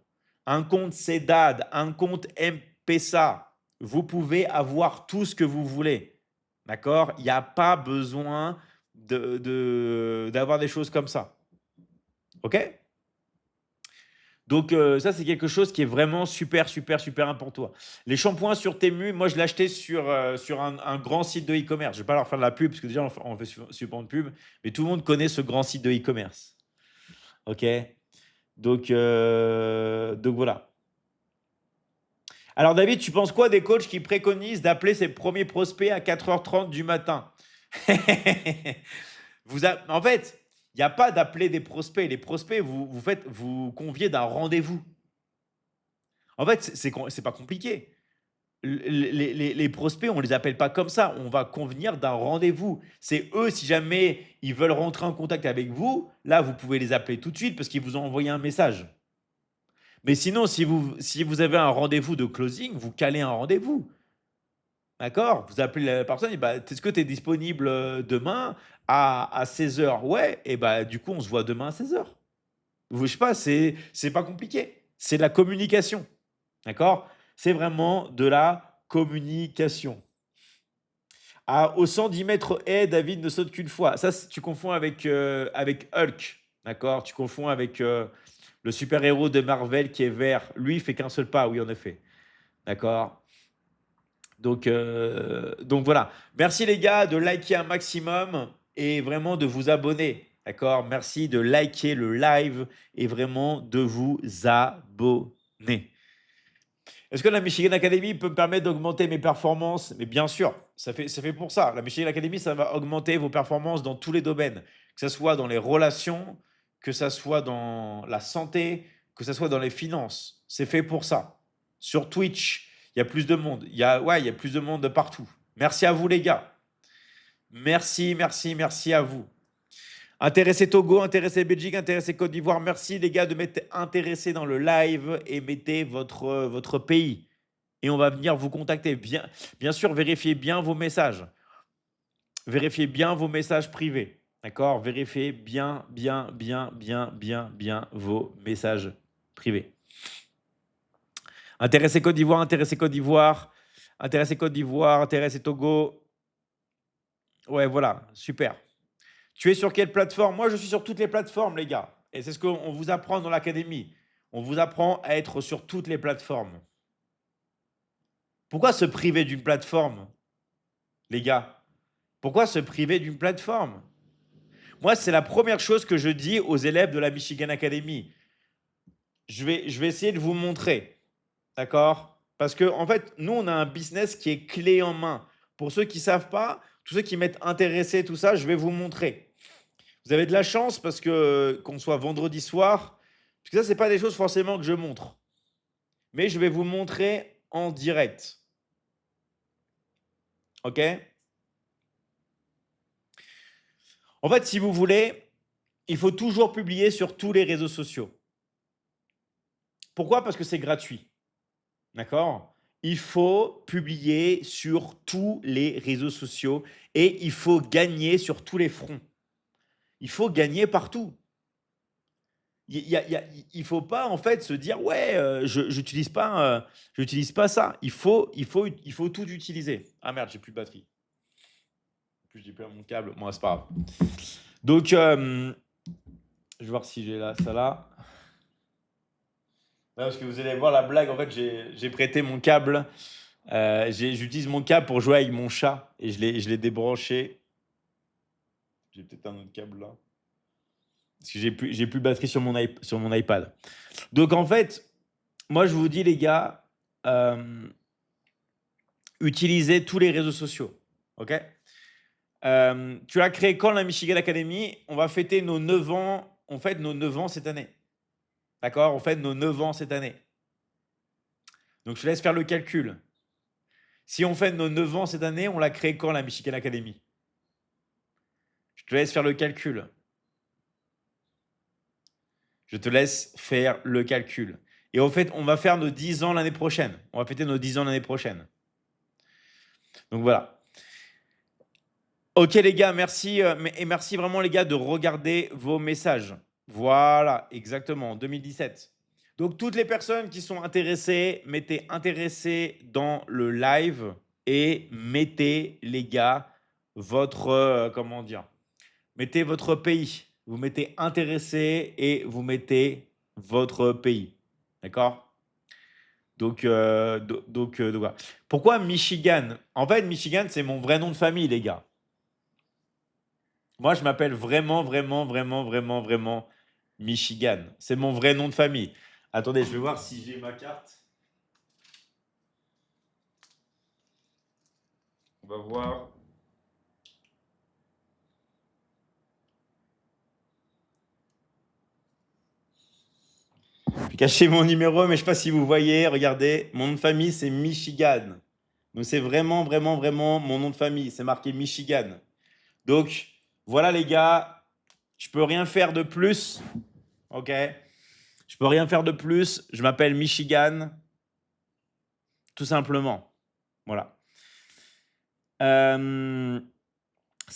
un compte Cedad, un compte M-Pesa. Vous pouvez avoir tout ce que vous voulez. D'accord? Il n'y a pas besoin d'avoir des choses comme ça. OK? Donc, ça, c'est quelque chose qui est vraiment super, super, super important pour toi. Les shampoings sur Temu, moi, je l'ai acheté sur un grand site de e-commerce. Je ne vais pas leur faire de la pub, parce que déjà, on fait super de pub, mais tout le monde connaît ce grand site de e-commerce. OK? Donc voilà. Alors David, tu penses quoi des coachs qui préconisent d'appeler ses premiers prospects à 4h30 du matin? En fait, il n'y a pas d'appeler des prospects. Les prospects, vous conviez d'un rendez-vous. En fait, c'est pas compliqué. Les prospects, on ne les appelle pas comme ça. On va convenir d'un rendez-vous. C'est eux, si jamais ils veulent rentrer en contact avec vous, là, vous pouvez les appeler tout de suite parce qu'ils vous ont envoyé un message. Mais sinon, si vous avez un rendez-vous de closing, vous calez un rendez-vous. D'accord? Vous appelez la personne et bah, est-ce que tu es disponible demain à 16h? Ouais, et bah du coup, on se voit demain à 16h. Je sais pas, c'est pas compliqué. C'est de la communication. D'accord? C'est vraiment de la communication. Au 110 mètres haies, David ne saute qu'une fois. Ça, tu confonds avec Hulk. D'accord? Tu confonds avec le super-héros de Marvel qui est vert. Lui, il fait qu'un seul pas, oui, en effet. D'accord? Donc voilà. Merci les gars de liker un maximum. et vraiment de vous abonner. D'accord? Merci de liker le live et vraiment de vous abonner. Est-ce que la Michigan Academy peut me permettre d'augmenter mes performances? Mais bien sûr, ça fait pour ça. La Michigan Academy, ça va augmenter vos performances dans tous les domaines, que ce soit dans les relations, que ce soit dans la santé, que ce soit dans les finances. C'est fait pour ça. Sur Twitch, il y a plus de monde. Il y a plus de monde de partout. Merci à vous, les gars. Merci, merci, merci à vous. Intéressé Togo, intéressé Belgique, intéressé Côte d'Ivoire. Merci les gars de m'être intéressés dans le live et mettez votre pays. Et on va venir vous contacter. Bien sûr, vérifiez bien vos messages. Vérifiez bien vos messages privés. D'accord? Vérifiez bien vos messages privés. Intéressé Côte d'Ivoire, intéressé Côte d'Ivoire, intéressé Côte d'Ivoire, intéressé Togo. Ouais, voilà, super. Tu es sur quelle plateforme? Moi, je suis sur toutes les plateformes, les gars. Et c'est ce qu'on vous apprend dans l'académie. On vous apprend à être sur toutes les plateformes. Pourquoi se priver d'une plateforme, les gars? Pourquoi se priver d'une plateforme? Moi, c'est la première chose que je dis aux élèves de la Michigan Academy. Je vais essayer de vous montrer. D'accord? Parce que, en fait, nous, on a un business qui est clé en main. Pour ceux qui ne savent pas, tous ceux qui m'êtes intéressés, tout ça, je vais vous montrer. Vous avez de la chance parce que qu'on soit vendredi soir, parce que ça, ce n'est pas des choses forcément que je montre. Mais je vais vous montrer en direct. OK? En fait, si vous voulez, il faut toujours publier sur tous les réseaux sociaux. Pourquoi? Parce que c'est gratuit. D'accord? Il faut publier sur tous les réseaux sociaux et il faut gagner sur tous les fronts. Il faut gagner partout. Il ne faut pas en fait se dire ouais, je n'utilise pas ça. Il faut tout utiliser. Ah merde, j'ai plus de batterie. En plus, j'ai perdu mon câble. Moi, c'est pas grave. Donc, je vais voir si j'ai ça là. Ouais, parce que vous allez voir la blague. En fait, j'ai prêté mon câble. J'utilise mon câble pour jouer avec mon chat et je l'ai débranché. J'ai peut-être un autre câble là. Parce que j'ai plus de batterie sur mon iPad. Donc en fait, moi je vous dis les gars, utilisez tous les réseaux sociaux. OK? Tu as créé quand la Michigan Academy? On va fêter nos 9 ans. On fête nos 9 ans cette année. D'accord? On fête nos 9 ans cette année. Donc je te laisse faire le calcul. Si on fête nos 9 ans cette année, on l'a créé quand la Michigan Academy? Je te laisse faire le calcul. Je te laisse faire le calcul. Et en fait, on va faire nos 10 ans l'année prochaine. On va fêter nos 10 ans l'année prochaine. Donc voilà. Ok les gars, merci. Et merci vraiment les gars de regarder vos messages. Voilà, exactement, 2017. Donc toutes les personnes qui sont intéressées, mettez intéressés dans le live et mettez les gars votre, comment dire, mettez votre pays. Vous mettez intéressé et vous mettez votre pays. D'accord? Donc, voilà. Pourquoi Michigan? En fait, Michigan, c'est mon vrai nom de famille, les gars. Moi, je m'appelle vraiment Michigan. C'est mon vrai nom de famille. Attendez, je vais voir si j'ai ma carte. On va voir. J'ai caché mon numéro, mais je ne sais pas si vous voyez. Regardez, mon nom de famille, c'est Michigan. Donc, c'est vraiment mon nom de famille. C'est marqué Michigan. Donc, voilà les gars, je peux rien faire de plus. OK? Je peux rien faire de plus. Je m'appelle Michigan. Tout simplement. Voilà. Ça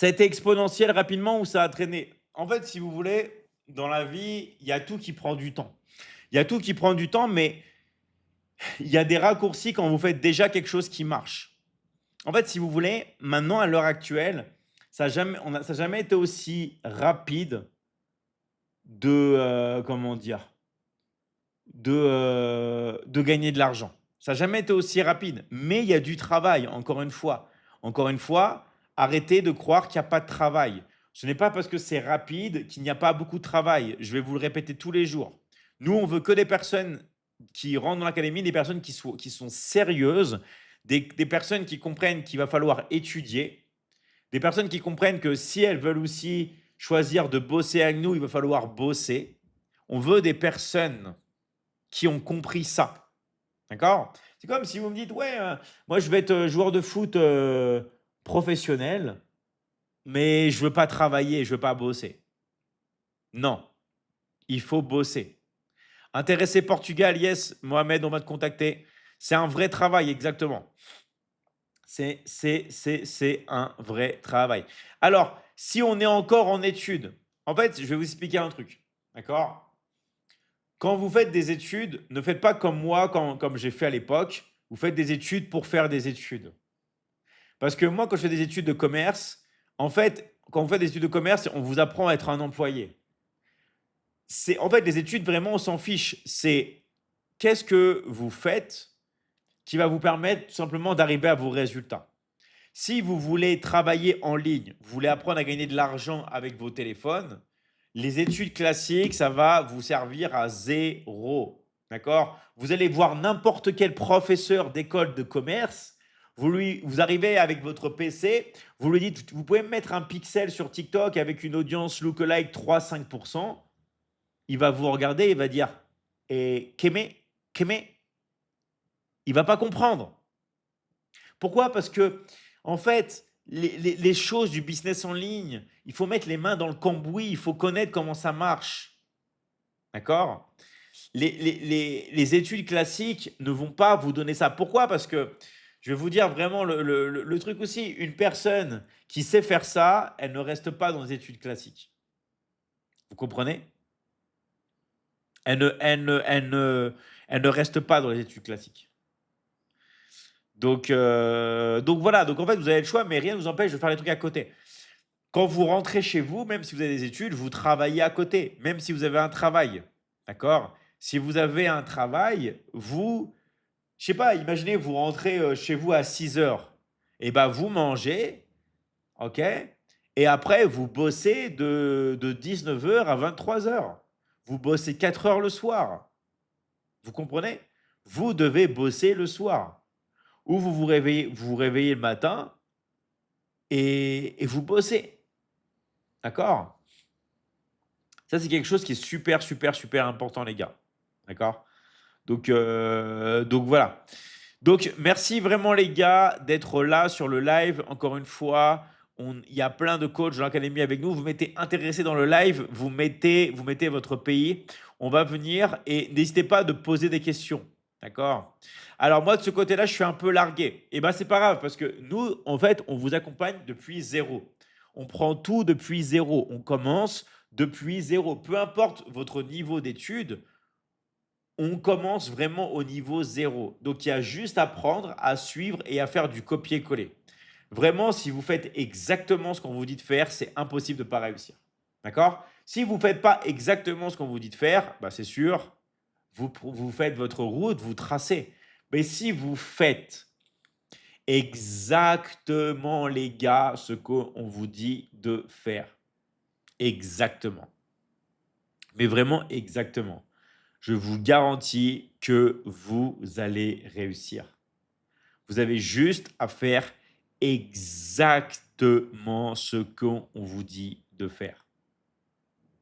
a été exponentiel rapidement ou ça a traîné? En fait, si vous voulez, dans la vie, il y a tout qui prend du temps. Il y a tout qui prend du temps, mais il y a des raccourcis quand vous faites déjà quelque chose qui marche. En fait, si vous voulez, maintenant, à l'heure actuelle, ça n'a jamais été aussi rapide de, comment dire, de gagner de l'argent. Ça n'a jamais été aussi rapide, mais il y a du travail, encore une fois. Encore une fois, arrêtez de croire qu'il n'y a pas de travail. Ce n'est pas parce que c'est rapide qu'il n'y a pas beaucoup de travail. Je vais vous le répéter tous les jours. Nous, on veut que des personnes qui rentrent dans l'académie, des personnes qui sont sérieuses, des personnes qui comprennent qu'il va falloir étudier, des personnes qui comprennent que si elles veulent aussi choisir de bosser avec nous, il va falloir bosser. On veut des personnes qui ont compris ça. D'accord? C'est comme si vous me dites, ouais, moi je vais être joueur de foot professionnel, mais je veux pas travailler, je veux pas bosser. Non, il faut bosser. Intéressé Portugal, yes, Mohamed, on va te contacter. C'est un vrai travail, exactement. C'est un vrai travail. Alors, si on est encore en études, en fait, je vais vous expliquer un truc. D'accord? Quand vous faites des études, ne faites pas comme moi, comme j'ai fait à l'époque. Vous faites des études pour faire des études. Parce que moi, quand je fais des études de commerce, en fait, quand on fait des études de commerce, on vous apprend à être un employé. En fait, les études, vraiment, on s'en fiche. C'est qu'est-ce que vous faites qui va vous permettre tout simplement d'arriver à vos résultats. Si vous voulez travailler en ligne, vous voulez apprendre à gagner de l'argent avec vos téléphones, les études classiques, ça va vous servir à zéro. D'accord? Vous allez voir n'importe quel professeur d'école de commerce, vous arrivez avec votre PC, vous lui dites, vous pouvez mettre un pixel sur TikTok avec une audience lookalike 3-5%, il va vous regarder, il va dire, et Kémé, il va pas comprendre. Pourquoi? Parce que, en fait, les choses du business en ligne, il faut mettre les mains dans le cambouis, il faut connaître comment ça marche. D'accord? Les études classiques ne vont pas vous donner ça. Pourquoi? Parce que je vais vous dire vraiment le truc aussi, une personne qui sait faire ça, elle ne reste pas dans les études classiques. Vous comprenez? Elle ne reste pas dans les études classiques. Donc voilà, donc en fait, vous avez le choix, mais rien ne vous empêche de faire les trucs à côté. Quand vous rentrez chez vous, même si vous avez des études, vous travaillez à côté, même si vous avez un travail. D'accord? Si vous avez un travail, je sais pas, imaginez, vous rentrez chez vous à 6 heures. Et ben, vous mangez, ok? Et après, vous bossez de 19 heures à 23 heures. Vous bossez 4 heures le soir. Vous comprenez? Vous devez bosser le soir. Ou vous vous réveillez le matin et vous bossez. D'accord? Ça, c'est quelque chose qui est super, super, super important, les gars. D'accord? Donc voilà. Donc, merci vraiment, les gars, d'être là sur le live. Encore une fois, il y a plein de coachs dans l'académie avec nous. Vous mettez intéressé dans le live, vous mettez votre pays. On va venir et n'hésitez pas de poser des questions. D'accord? Alors, moi, de ce côté-là, je suis un peu largué. Et bien, c'est pas grave parce que nous, en fait, on vous accompagne depuis zéro. On prend tout depuis zéro. On commence depuis zéro. Peu importe votre niveau d'études, on commence vraiment au niveau zéro. Donc, il y a juste à prendre, à suivre et à faire du copier-coller. Vraiment, si vous faites exactement ce qu'on vous dit de faire, c'est impossible de ne pas réussir. D'accord? Si vous ne faites pas exactement ce qu'on vous dit de faire, bah, c'est sûr, vous faites votre route, vous tracez. Mais si vous faites exactement, les gars, ce qu'on vous dit de faire, exactement, mais vraiment exactement, je vous garantis que vous allez réussir. Vous avez juste à faire exactement ce qu'on vous dit de faire.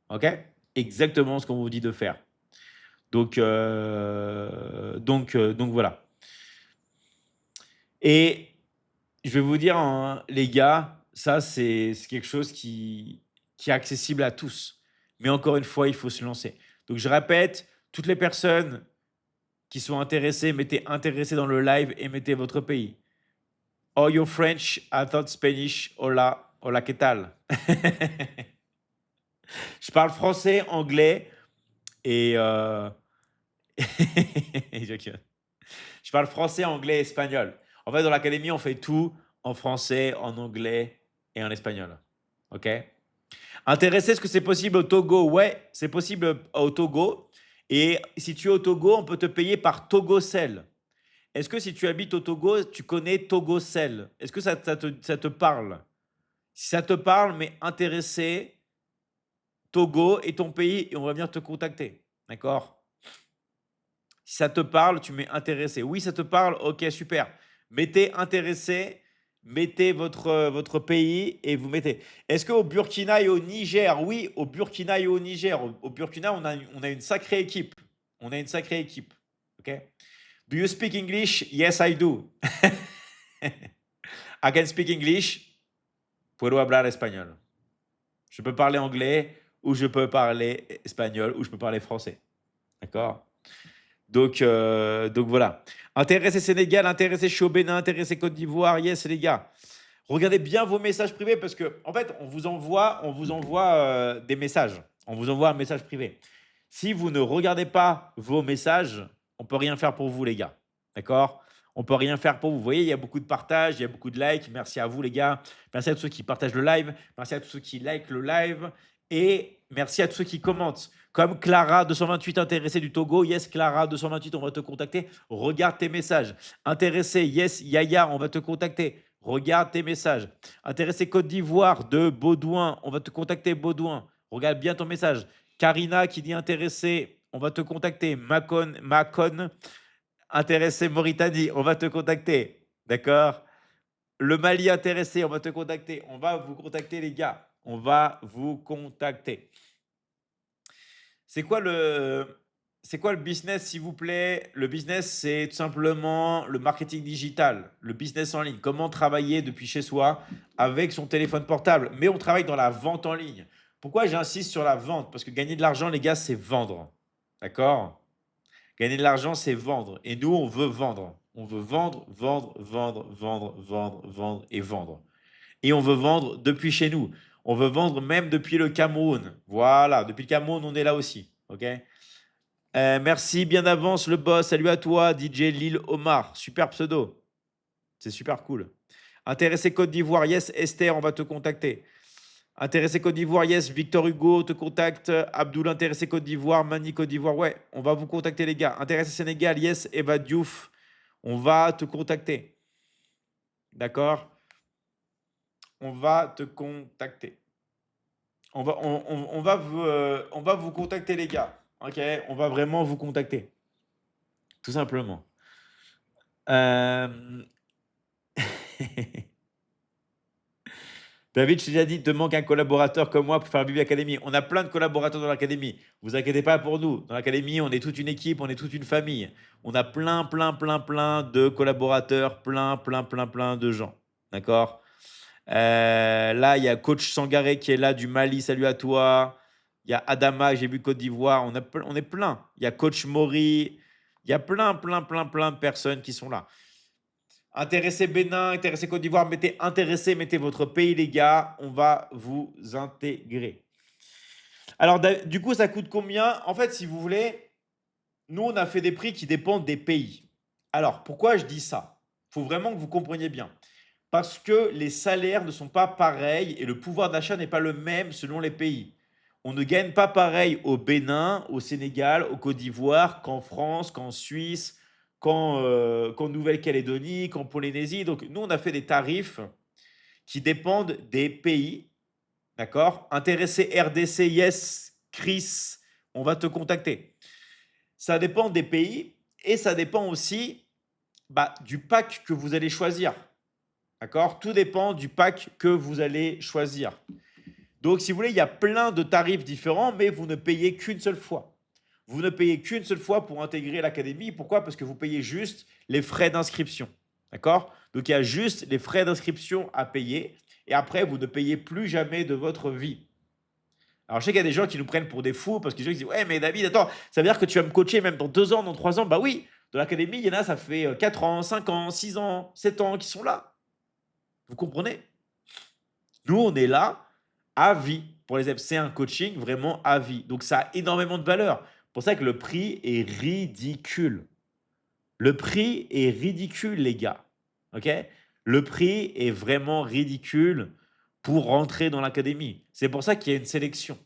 OK? Exactement ce qu'on vous dit de faire. Donc voilà. Et je vais vous dire, hein, les gars, ça, c'est quelque chose qui est accessible à tous. Mais encore une fois, il faut se lancer. Donc, je répète, toutes les personnes qui sont intéressées, mettez intéressé dans le live et mettez votre pays. Oh, you're French, I thought Spanish. Hola, hola, ¿qué tal? Je parle français, anglais et je parle français, anglais et espagnol. En fait, dans l'académie, on fait tout en français, en anglais et en espagnol. OK? Intéressé, est-ce que c'est possible au Togo? Ouais, c'est possible au Togo. Et si tu es au Togo, on peut te payer par TogoCell. Est-ce que si tu habites au Togo, tu connais TogoCell? Est-ce que ça te parle? Si ça te parle, mais intéressé, Togo et ton pays, et on va venir te contacter. D'accord? Si ça te parle, tu mets intéressé. Oui, ça te parle? OK, super. Mettez intéressé, mettez votre pays et vous mettez. Est-ce qu'au Burkina et au Niger? Oui, au Burkina et au Niger. Au Burkina, on a une sacrée équipe. On a une sacrée équipe. OK? Do you speak English? Yes, I do. I can speak English. Puedo hablar español. Je peux parler anglais ou je peux parler espagnol ou je peux parler français. D'accord? Donc voilà. Intéressé Sénégal, intéressé je suis au Bénin, intéressé Côte d'Ivoire, yes les gars. Regardez bien vos messages privés parce que en fait, on vous envoie des messages. On vous envoie un message privé. Si vous ne regardez pas vos messages, on peut rien faire pour vous les gars. D'accord? On peut rien faire pour vous. Vous voyez, il y a beaucoup de partages, il y a beaucoup de likes. Merci à vous les gars. Merci à tous ceux qui partagent le live. Merci à tous ceux qui likent le live. Et merci à tous ceux qui commentent. Comme Clara 228 intéressée du Togo. Yes, Clara 228, on va te contacter. Regarde tes messages. Intéressé, yes, Yaya, on va te contacter. Regarde tes messages. Intéressé Côte d'Ivoire de Baudouin, on va te contacter Baudouin. Regarde bien ton message. Karina qui dit intéressé, on va te contacter. Macon, intéressé Mauritanie, on va te contacter. D'accord? Le Mali intéressé, on va te contacter. On va vous contacter les gars. On va vous contacter. C'est quoi le business, s'il vous plaît? Le business, c'est tout simplement le marketing digital, le business en ligne. Comment travailler depuis chez soi avec son téléphone portable. Mais on travaille dans la vente en ligne. Pourquoi j'insiste sur la vente? Parce que gagner de l'argent, les gars, c'est vendre. D'accord? Gagner de l'argent, c'est vendre. Et nous, on veut vendre. On veut vendre, vendre, vendre, vendre, vendre, vendre et vendre. Et on veut vendre depuis chez nous. On veut vendre même depuis le Cameroun. Voilà, depuis le Cameroun, on est là aussi. OK? Merci bien d'avance, le boss. Salut à toi, DJ Lil Omar. Super pseudo. C'est super cool. Intéressé Côte d'Ivoire, yes, Esther, on va te contacter. Intéressé Côte d'Ivoire, yes, Victor Hugo te contacte. Abdoul, intéressé Côte d'Ivoire. Mani Côte d'Ivoire, ouais, on va vous contacter, les gars. Intéressé Sénégal, yes, Eva Diouf, on va te contacter. D'accord? On va te contacter. On va vous contacter, les gars. OK? On va vraiment vous contacter. Tout simplement. Euh, David, je t'ai déjà dit, il te manque un collaborateur comme moi pour faire vivre l'académie. On a plein de collaborateurs dans l'académie. Vous inquiétez pas pour nous. Dans l'académie, on est toute une équipe, on est toute une famille. On a plein, plein, plein, plein de collaborateurs, plein, plein, plein, plein de gens. D'accord? Là, il y a Coach Sangaré qui est là du Mali. Salut à toi. Il y a Adama, j'ai vu Côte d'Ivoire. On est plein. Il y a Coach Mori. Il y a plein, plein, plein, plein de personnes qui sont là. Intéressé Bénin, intéressé Côte d'Ivoire, mettez intéressé, mettez votre pays, les gars. On va vous intégrer. Alors, du coup, ça coûte combien? En fait, si vous voulez, nous, on a fait des prix qui dépendent des pays. Alors, pourquoi je dis ça? Il faut vraiment que vous compreniez bien. Parce que les salaires ne sont pas pareils et le pouvoir d'achat n'est pas le même selon les pays. On ne gagne pas pareil au Bénin, au Sénégal, au Côte d'Ivoire qu'en France, qu'en Suisse, qu'en Nouvelle-Calédonie, qu'en Polynésie. Donc, nous, on a fait des tarifs qui dépendent des pays. D'accord? Intéressé RDC, yes, Chris, on va te contacter. Ça dépend des pays et ça dépend aussi du pack que vous allez choisir. D'accord? Tout dépend du pack que vous allez choisir. Donc, si vous voulez, il y a plein de tarifs différents, mais vous ne payez qu'une seule fois. Vous ne payez qu'une seule fois pour intégrer l'académie. Pourquoi? Parce que vous payez juste les frais d'inscription. D'accord? Donc, il y a juste les frais d'inscription à payer. Et après, vous ne payez plus jamais de votre vie. Alors, je sais qu'il y a des gens qui nous prennent pour des fous parce qu'ils disent ouais, mais David, attends, ça veut dire que tu vas me coacher même dans 2 ans, dans 3 ans? Bah oui, dans l'académie, il y en a, ça fait 4 ans, 5 ans, 6 ans, 7 ans qui sont là. Vous comprenez? Nous, on est là à vie pour les élèves. C'est un coaching vraiment à vie. Donc, ça a énormément de valeur. C'est pour ça que le prix est ridicule. Le prix est ridicule, les gars. OK? Le prix est vraiment ridicule pour rentrer dans l'académie. C'est pour ça qu'il y a une sélection.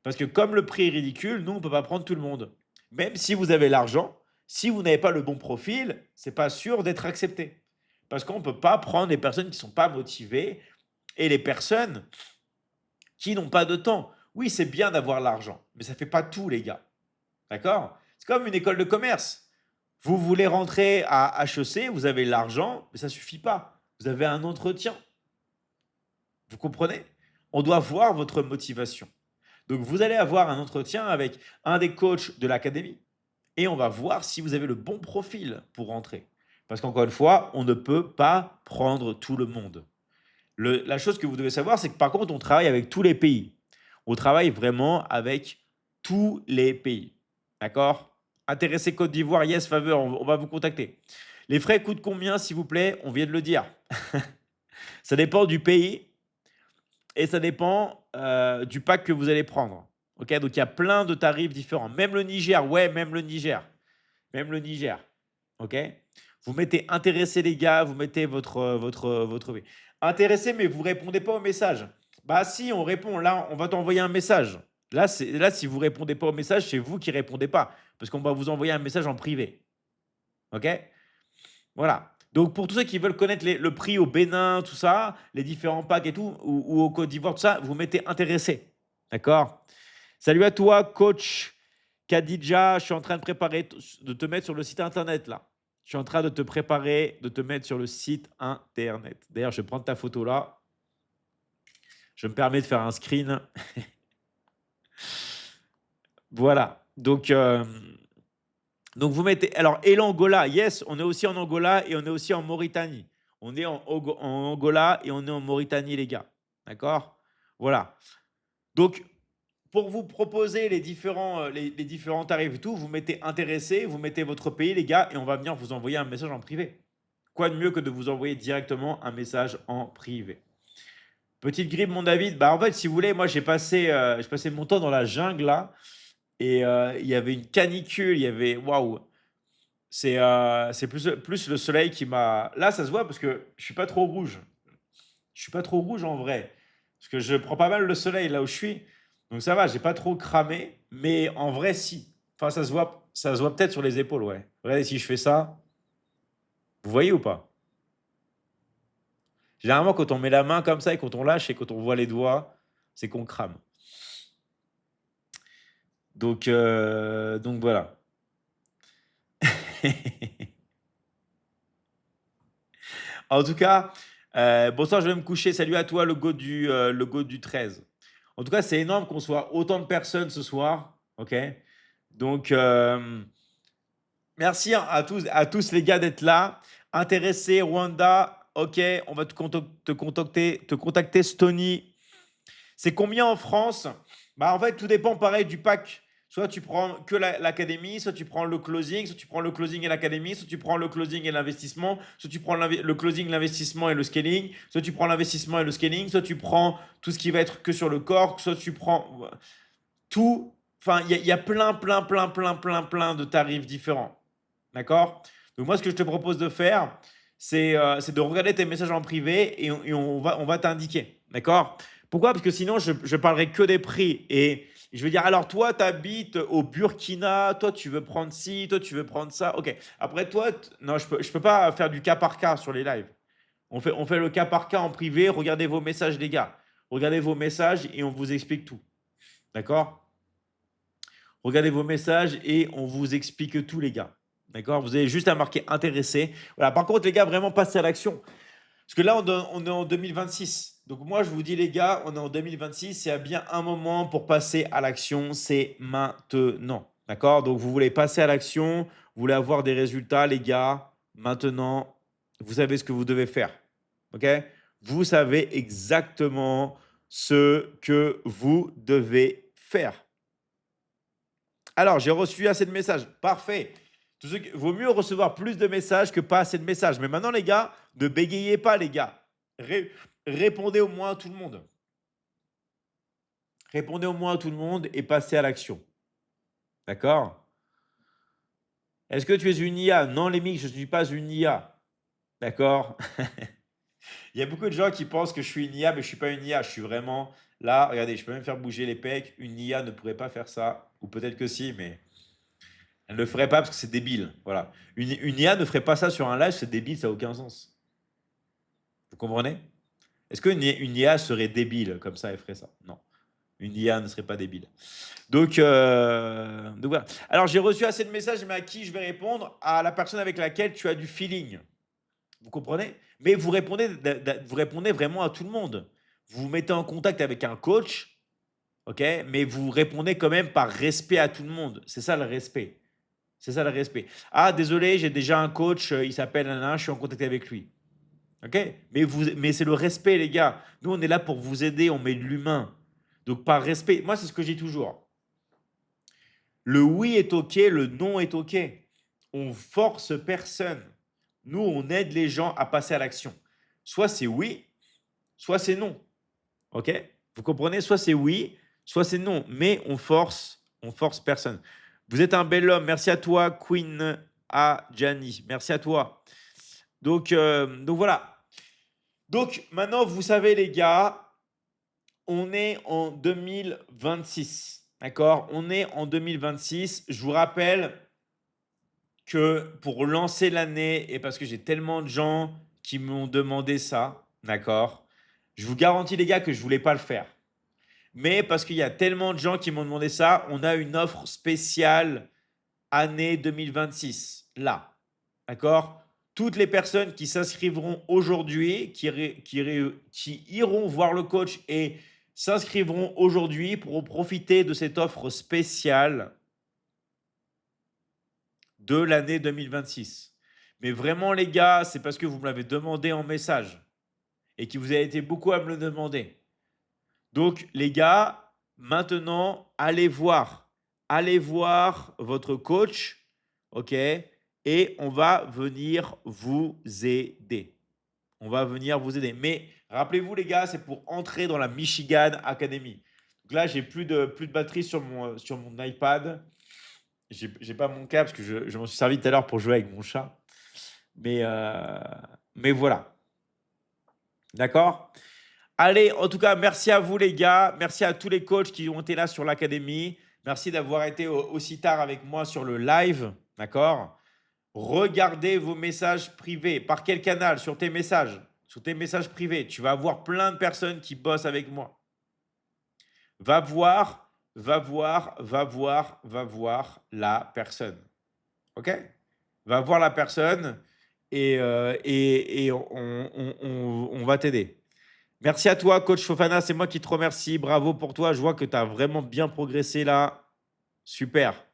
Parce que comme le prix est ridicule, nous, on ne peut pas prendre tout le monde. Même si vous avez l'argent, si vous n'avez pas le bon profil, ce n'est pas sûr d'être accepté. Parce qu'on ne peut pas prendre les personnes qui ne sont pas motivées et les personnes qui n'ont pas de temps. Oui, c'est bien d'avoir l'argent, mais ça ne fait pas tout, les gars. D'accord? C'est comme une école de commerce. Vous voulez rentrer à HEC, vous avez l'argent, mais ça ne suffit pas. Vous avez un entretien. Vous comprenez? On doit voir votre motivation. Donc, vous allez avoir un entretien avec un des coachs de l'académie et on va voir si vous avez le bon profil pour rentrer. Parce qu'encore une fois, on ne peut pas prendre tout le monde. La chose que vous devez savoir, c'est que par contre, on travaille avec tous les pays. On travaille vraiment avec tous les pays. D'accord? Intéressé Côte d'Ivoire, yes, faveur, on va vous contacter. Les frais coûtent combien, s'il vous plaît? On vient de le dire. Ça dépend du pays et ça dépend du pack que vous allez prendre. Ok, donc il y a plein de tarifs différents. Même le Niger, ouais, même le Niger. Même le Niger. Ok? Vous mettez intéressé, les gars, vous mettez votre. Intéressé, mais vous ne répondez pas au message. Bah si, on répond. Là, on va t'envoyer un message. Là, si vous ne répondez pas au message, c'est vous qui ne répondez pas. Parce qu'on va vous envoyer un message en privé. Ok? Voilà. Donc, pour tous ceux qui veulent connaître le prix au Bénin, tout ça, les différents packs et tout, ou au Côte d'Ivoire, tout ça, vous mettez intéressé. D'accord? Salut à toi, coach Khadija. Je suis en train de préparer, de te mettre sur le site internet là. Je suis en train de te préparer, de te mettre sur le site internet. D'ailleurs, je vais prendre ta photo là. Je me permets de faire un screen. Voilà. Donc vous mettez. Alors, et l'Angola, yes, on est aussi en Angola et on est aussi en Mauritanie. On est en Angola et on est en Mauritanie, les gars. D'accord? Voilà. Donc, pour vous proposer les différents tarifs et tout, vous mettez intéressé, vous mettez votre pays, les gars, et on va venir vous envoyer un message en privé. Quoi de mieux que de vous envoyer directement un message en privé? Petite grippe, mon David. Bah, en fait, si vous voulez, moi, j'ai passé mon temps dans la jungle, là, et il y avait une canicule, il y avait. Waouh! C'est plus le soleil qui m'a. Là, ça se voit parce que je suis pas trop rouge. Je suis pas trop rouge en vrai. Parce que je prends pas mal le soleil là où je suis. Donc ça va, j'ai pas trop cramé. Mais en vrai, si. Enfin, ça se voit peut-être sur les épaules, ouais. Regardez, si je fais ça, vous voyez ou pas? Généralement, quand on met la main comme ça et quand on lâche et quand on voit les doigts, c'est qu'on crame. Donc voilà. En tout cas, bonsoir, je vais me coucher. Salut à toi, le go du 13. En tout cas, c'est énorme qu'on soit autant de personnes ce soir. OK? Donc, merci à tous les gars d'être là. Intéressés, Rwanda. OK, on va te contacter, Stony. C'est combien en France? Bah, en fait, tout dépend pareil du pack. Soit tu prends que l'académie, soit tu prends le closing, soit tu prends le closing et l'académie, soit tu prends le closing et l'investissement, soit tu prends le closing, l'investissement et le scaling, soit tu prends l'investissement et le scaling, soit tu prends tout ce qui va être que sur le corps, soit tu prends tout. Enfin, il y a plein de tarifs différents. D'accord? Donc moi, ce que je te propose de faire, c'est de regarder tes messages en privé et on va t'indiquer. D'accord? Pourquoi? Parce que sinon, je parlerai que des prix. Et je vais dire, alors toi, tu habites au Burkina, toi, tu veux prendre ci, toi, tu veux prendre ça. OK. Après, toi, non, je peux pas faire du cas par cas sur les lives. On fait le cas par cas en privé. Regardez vos messages, les gars. Regardez vos messages et on vous explique tout. D'accord? Regardez vos messages et on vous explique tout, les gars. D'accord? Vous avez juste à marquer intéressé. Voilà. Par contre, les gars, vraiment passez à l'action. Parce que là, on est en 2026. Donc moi, je vous dis, les gars, on est en 2026. Il y a bien un moment pour passer à l'action. C'est maintenant. D'accord? Donc vous voulez passer à l'action. Vous voulez avoir des résultats, les gars. Maintenant, vous savez ce que vous devez faire. OK? Vous savez exactement ce que vous devez faire. Alors, j'ai reçu assez de messages. Parfait. Vaut mieux recevoir plus de messages que pas assez de messages. Mais maintenant, les gars, ne bégayez pas, les gars. Répondez au moins à tout le monde. Répondez au moins à tout le monde et passez à l'action. D'accord? Est-ce que tu es une IA? Non, les mecs, je ne suis pas une IA. D'accord? Il y a beaucoup de gens qui pensent que je suis une IA, mais je ne suis pas une IA. Je suis vraiment là. Regardez, je peux même faire bouger les pecs. Une IA ne pourrait pas faire ça. Ou peut-être que si, mais elle ne le ferait pas parce que c'est débile. Voilà. Une IA ne ferait pas ça sur un live, c'est débile, ça n'a aucun sens. Vous comprenez? Est-ce qu'une IA serait débile comme ça, elle ferait ça? Non. Une IA ne serait pas débile. Donc voilà. Alors, j'ai reçu assez de messages, mais à qui je vais répondre? À la personne avec laquelle tu as du feeling. Vous comprenez? Mais vous répondez vraiment à tout le monde. Vous vous mettez en contact avec un coach, ok? Mais vous répondez quand même par respect à tout le monde. C'est ça le respect. C'est ça le respect. Ah, désolé, j'ai déjà un coach, il s'appelle Alain, je suis en contact avec lui. Ok? Mais c'est le respect, les gars. Nous, on est là pour vous aider, on met de l'humain. Donc, par respect, moi, c'est ce que j'ai toujours. Le oui est OK, le non est OK. On force personne. Nous, on aide les gens à passer à l'action. Soit c'est oui, soit c'est non. OK? Vous comprenez? Soit c'est oui, soit c'est non. Mais on force personne. Vous êtes un bel homme. Merci à toi, Queen A. Gianni. Merci à toi. Donc voilà. Donc maintenant, vous savez, les gars, on est en 2026. D'accord? On est en 2026. Je vous rappelle que pour lancer l'année, et parce que j'ai tellement de gens qui m'ont demandé ça, d'accord? Je vous garantis, les gars, que je ne voulais pas le faire. Mais parce qu'il y a tellement de gens qui m'ont demandé ça, on a une offre spéciale année 2026, là. D'accord? Toutes les personnes qui s'inscriveront aujourd'hui, qui iront voir le coach et s'inscriveront aujourd'hui pour profiter de cette offre spéciale de l'année 2026. Mais vraiment, les gars, c'est parce que vous me l'avez demandé en message et que vous avez été beaucoup à me le demander. Donc, les gars, maintenant, allez voir votre coach, ok? Et on va venir vous aider. On va venir vous aider. Mais rappelez-vous, les gars, c'est pour entrer dans la Michigan Academy. Donc là, j'ai plus de batterie sur mon iPad. J'ai pas mon cas parce que je m'en suis servi tout à l'heure pour jouer avec mon chat. Mais, euh, mais voilà. D'accord? Allez, en tout cas, merci à vous les gars. Merci à tous les coachs qui ont été là sur l'académie. Merci d'avoir été aussi tard avec moi sur le live. D'accord? Regardez vos messages privés. Par quel canal? Sur tes messages. Sur tes messages privés. Tu vas avoir plein de personnes qui bossent avec moi. Va voir, va voir la personne. OK? Va voir la personne et on va t'aider. Merci à toi, coach Fofana. C'est moi qui te remercie. Bravo pour toi. Je vois que tu as vraiment bien progressé là. Super.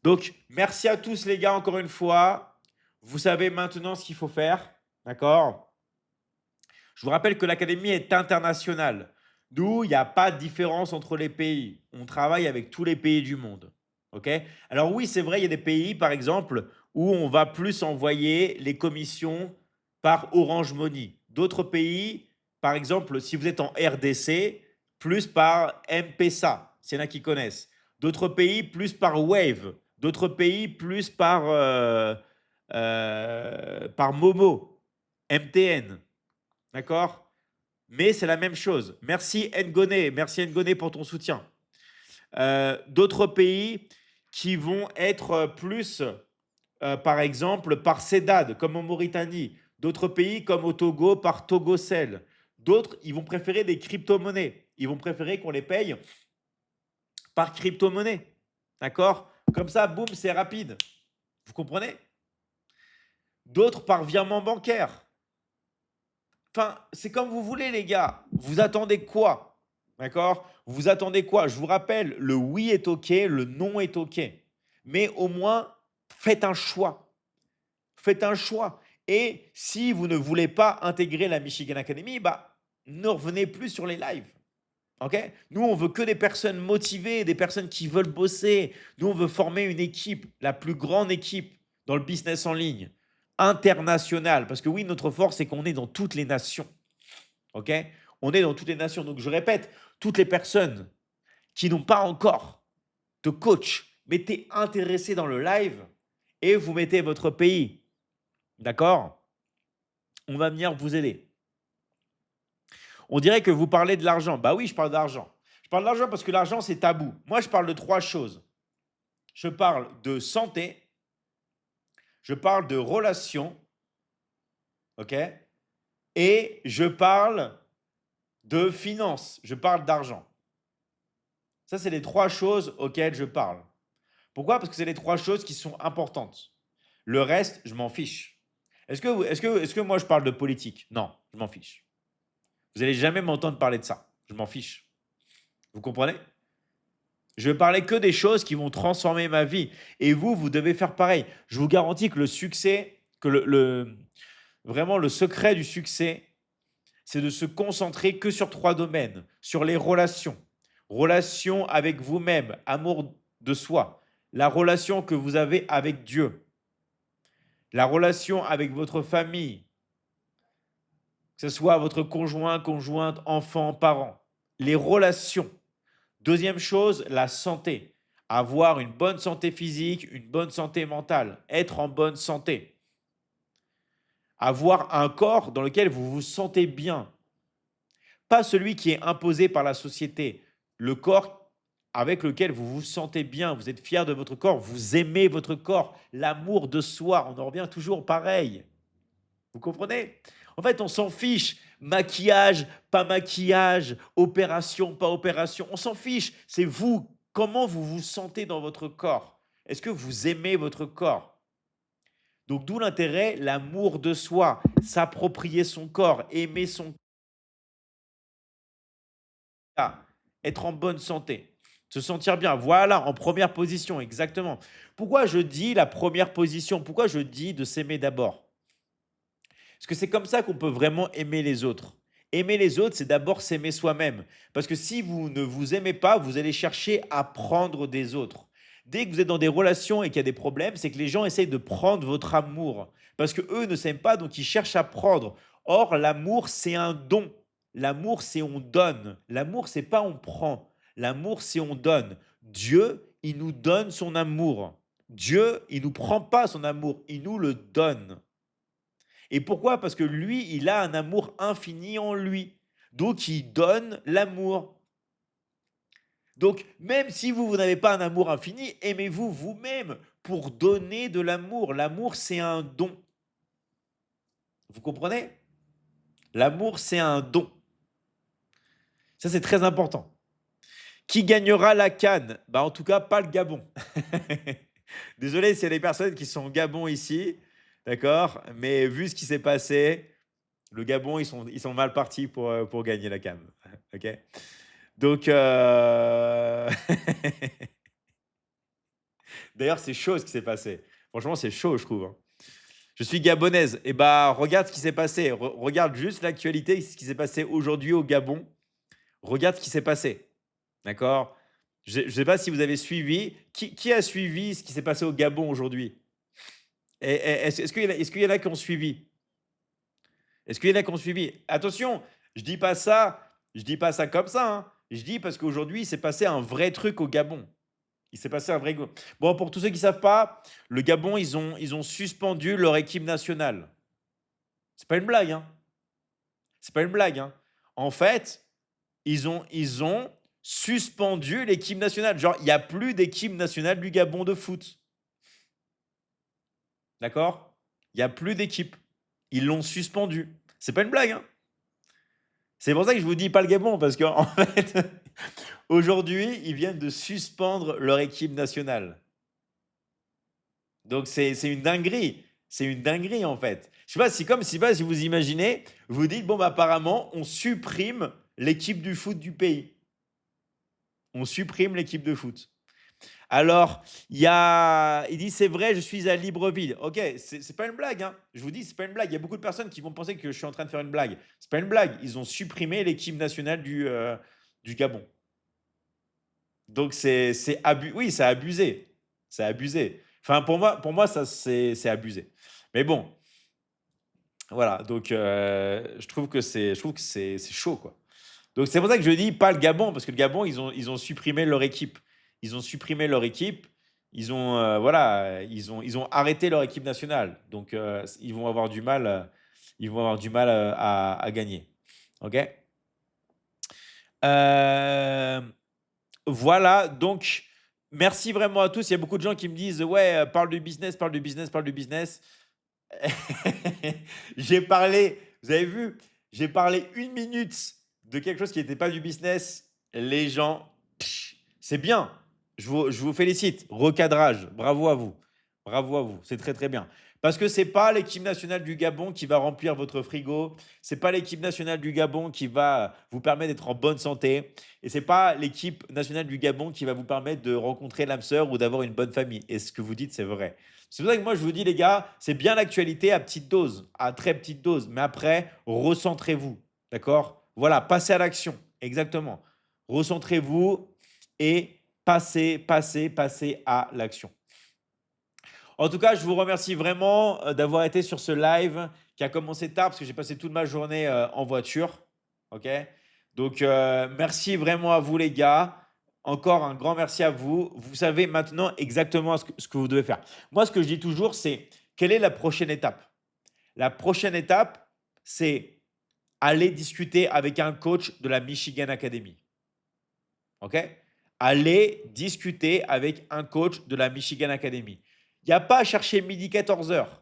Donc, merci à tous, les gars, encore une fois. Vous savez maintenant ce qu'il faut faire. D'accord? Je vous rappelle que l'académie est internationale. Nous, il n'y a pas de différence entre les pays. On travaille avec tous les pays du monde. OK? Alors oui, c'est vrai, il y a des pays, par exemple, où on va plus envoyer les commissions par Orange Money. D'autres pays, par exemple, si vous êtes en RDC, plus par M-Pesa, s'il y en a qui connaissent. D'autres pays, plus par Wave. D'autres pays, plus par Momo, MTN. D'accord? Mais c'est la même chose. Merci Ngoné. Merci Ngoné pour ton soutien. D'autres pays qui vont être plus, par exemple, par CEDAD, comme en Mauritanie. D'autres pays comme au Togo, par Togocel. D'autres, ils vont préférer des crypto-monnaies. Ils vont préférer qu'on les paye par crypto-monnaie. D'accord? Comme ça, boum, c'est rapide. Vous comprenez? D'autres par virement bancaire. Enfin, c'est comme vous voulez, les gars. Vous attendez quoi? D'accord? Vous attendez quoi? Je vous rappelle, le oui est OK, le non est OK. Mais au moins, faites un choix. Faites un choix. Et si vous ne voulez pas intégrer la Michigan Academy, bah, ne revenez plus sur les lives. OK? Nous, on veut que des personnes motivées, des personnes qui veulent bosser. Nous, on veut former une équipe, la plus grande équipe dans le business en ligne, internationale. Parce que oui, notre force, c'est qu'on est dans toutes les nations. OK? On est dans toutes les nations. Donc, je répète, toutes les personnes qui n'ont pas encore de coach, mettez intéressé dans le live et vous mettez votre pays. D'accord? On va venir vous aider. On dirait que vous parlez de l'argent. Bah oui, je parle d'argent. Je parle d'argent parce que l'argent, c'est tabou. Moi, je parle de trois choses. Je parle de santé, je parle de relations, OK? et je parle de finances, je parle d'argent. Ça, c'est les trois choses auxquelles je parle. Pourquoi? Parce que c'est les trois choses qui sont importantes. Le reste, je m'en fiche. Est-ce que moi, je parle de politique? Non, je m'en fiche. Vous n'allez jamais m'entendre parler de ça. Je m'en fiche. Vous comprenez? Je vais parler que des choses qui vont transformer ma vie. Et vous, vous devez faire pareil. Je vous garantis que le succès, que vraiment le secret du succès, c'est de se concentrer que sur trois domaines. Sur les relations. Relation avec vous-même, amour de soi. La relation que vous avez avec Dieu. La relation avec votre famille, que ce soit votre conjoint, conjointe, enfant, parent. Les relations. Deuxième chose, la santé. Avoir une bonne santé physique, une bonne santé mentale. Être en bonne santé. Avoir un corps dans lequel vous vous sentez bien. Pas celui qui est imposé par la société. Le corps avec lequel vous vous sentez bien, vous êtes fier de votre corps, vous aimez votre corps, l'amour de soi, on en revient toujours pareil. Vous comprenez? En fait, on s'en fiche. Maquillage, pas maquillage, opération, pas opération, on s'en fiche. C'est vous, comment vous vous sentez dans votre corps. Est-ce que vous aimez votre corps? Donc d'où l'intérêt, l'amour de soi, s'approprier son corps, aimer son corps, être en bonne santé, se sentir bien. Voilà, en première position, exactement. Pourquoi je dis la première position? Pourquoi je dis de s'aimer d'abord? Parce que c'est comme ça qu'on peut vraiment aimer les autres. Aimer les autres, c'est d'abord s'aimer soi-même. Parce que si vous ne vous aimez pas, vous allez chercher à prendre des autres. Dès que vous êtes dans des relations et qu'il y a des problèmes, c'est que les gens essayent de prendre votre amour. Parce qu'eux ne s'aiment pas, donc ils cherchent à prendre. Or, l'amour, c'est un don. L'amour, c'est on donne. L'amour, c'est pas on prend. L'amour, c'est on donne. Dieu, il nous donne son amour. Dieu, il nous prend pas son amour, il nous le donne. Et pourquoi? Parce que lui, il a un amour infini en lui. Donc, il donne l'amour. Donc, même si vous, vous n'avez pas un amour infini, aimez-vous vous-même pour donner de l'amour. L'amour, c'est un don. Vous comprenez? L'amour, c'est un don. Ça, c'est très important. Qui gagnera la CAN? Bah, en tout cas, pas le Gabon. Désolé s'il y a des personnes qui sont au Gabon ici, d'accord? Mais vu ce qui s'est passé, le Gabon, ils sont mal partis pour gagner la CAN. OK? Donc, d'ailleurs, c'est chaud ce qui s'est passé. Franchement, c'est chaud, je trouve, hein. Je suis gabonaise. Et bah, regarde ce qui s'est passé. Regarde juste l'actualité, ce qui s'est passé aujourd'hui au Gabon. Regarde ce qui s'est passé. D'accord? Je ne sais pas si vous avez suivi. Qui a suivi ce qui s'est passé au Gabon aujourd'hui? Est-ce qu'il y en a qui ont suivi? Est-ce qu'il y en a qui ont suivi? Attention, je dis pas ça comme ça, hein. Je dis parce qu'aujourd'hui, il s'est passé un vrai truc au Gabon. Il s'est passé un vrai. Bon, pour tous ceux qui ne savent pas, le Gabon, ils ont suspendu leur équipe nationale. C'est pas une blague, hein. C'est pas une blague, hein. En fait, ils ont suspendu l'équipe nationale. Genre, il n'y a plus d'équipe nationale du Gabon de foot. D'accord? Il n'y a plus d'équipe. Ils l'ont suspendu. C'est pas une blague, hein. C'est pour ça que je vous dis pas le Gabon, parce qu'en fait, aujourd'hui, ils viennent de suspendre leur équipe nationale. Donc c'est une dinguerie. C'est une dinguerie en fait. Je sais pas si comme si pas si vous imaginez, vous dites bon bah apparemment on supprime l'équipe du foot du pays. On supprime l'équipe de foot. Alors, il dit c'est vrai, je suis à Libreville. Ok, c'est pas une blague, hein. Je vous dis, c'est pas une blague. Il y a beaucoup de personnes qui vont penser que je suis en train de faire une blague. C'est pas une blague. Ils ont supprimé l'équipe nationale du Gabon. Donc oui, c'est abusé. C'est abusé. Enfin, pour moi ça, c'est abusé. Mais bon, voilà. Donc, je trouve que c'est chaud, quoi. Donc, c'est pour ça que je dis pas le Gabon, parce que le Gabon, ils ont supprimé leur équipe. Ils ont supprimé leur équipe. Voilà, ils ont arrêté leur équipe nationale. Donc, ils vont avoir du mal à gagner. OK? Euh, Voilà, donc merci vraiment à tous. Il y a beaucoup de gens qui me disent ouais, parle du business, parle du business, parle du business. J'ai parlé, vous avez vu, J'ai parlé 1 minute de quelque chose qui n'était pas du business. Les gens, c'est bien. Je vous félicite. Recadrage. Bravo à vous. Bravo à vous. C'est très, très bien. Parce que ce n'est pas l'équipe nationale du Gabon qui va remplir votre frigo. Ce n'est pas l'équipe nationale du Gabon qui va vous permettre d'être en bonne santé. Et ce n'est pas l'équipe nationale du Gabon qui va vous permettre de rencontrer l'âme sœur ou d'avoir une bonne famille. Et ce que vous dites, c'est vrai. C'est pour ça que moi, je vous dis, les gars, c'est bien l'actualité à petite dose, à très petite dose. Mais après, recentrez-vous. D'accord? Voilà, passez à l'action. Exactement. Recentrez-vous et passez à l'action. En tout cas, je vous remercie vraiment d'avoir été sur ce live qui a commencé tard parce que j'ai passé toute ma journée en voiture. OK? Donc, merci vraiment à vous, les gars. Encore un grand merci à vous. Vous savez maintenant exactement ce que vous devez faire. Moi, ce que je dis toujours, c'est quelle est la prochaine étape? La prochaine étape, c'est aller discuter avec un coach de la Michigan Academy. OK? Allez discuter avec un coach de la Michigan Academy. Il n'y a pas à chercher midi 14 heures.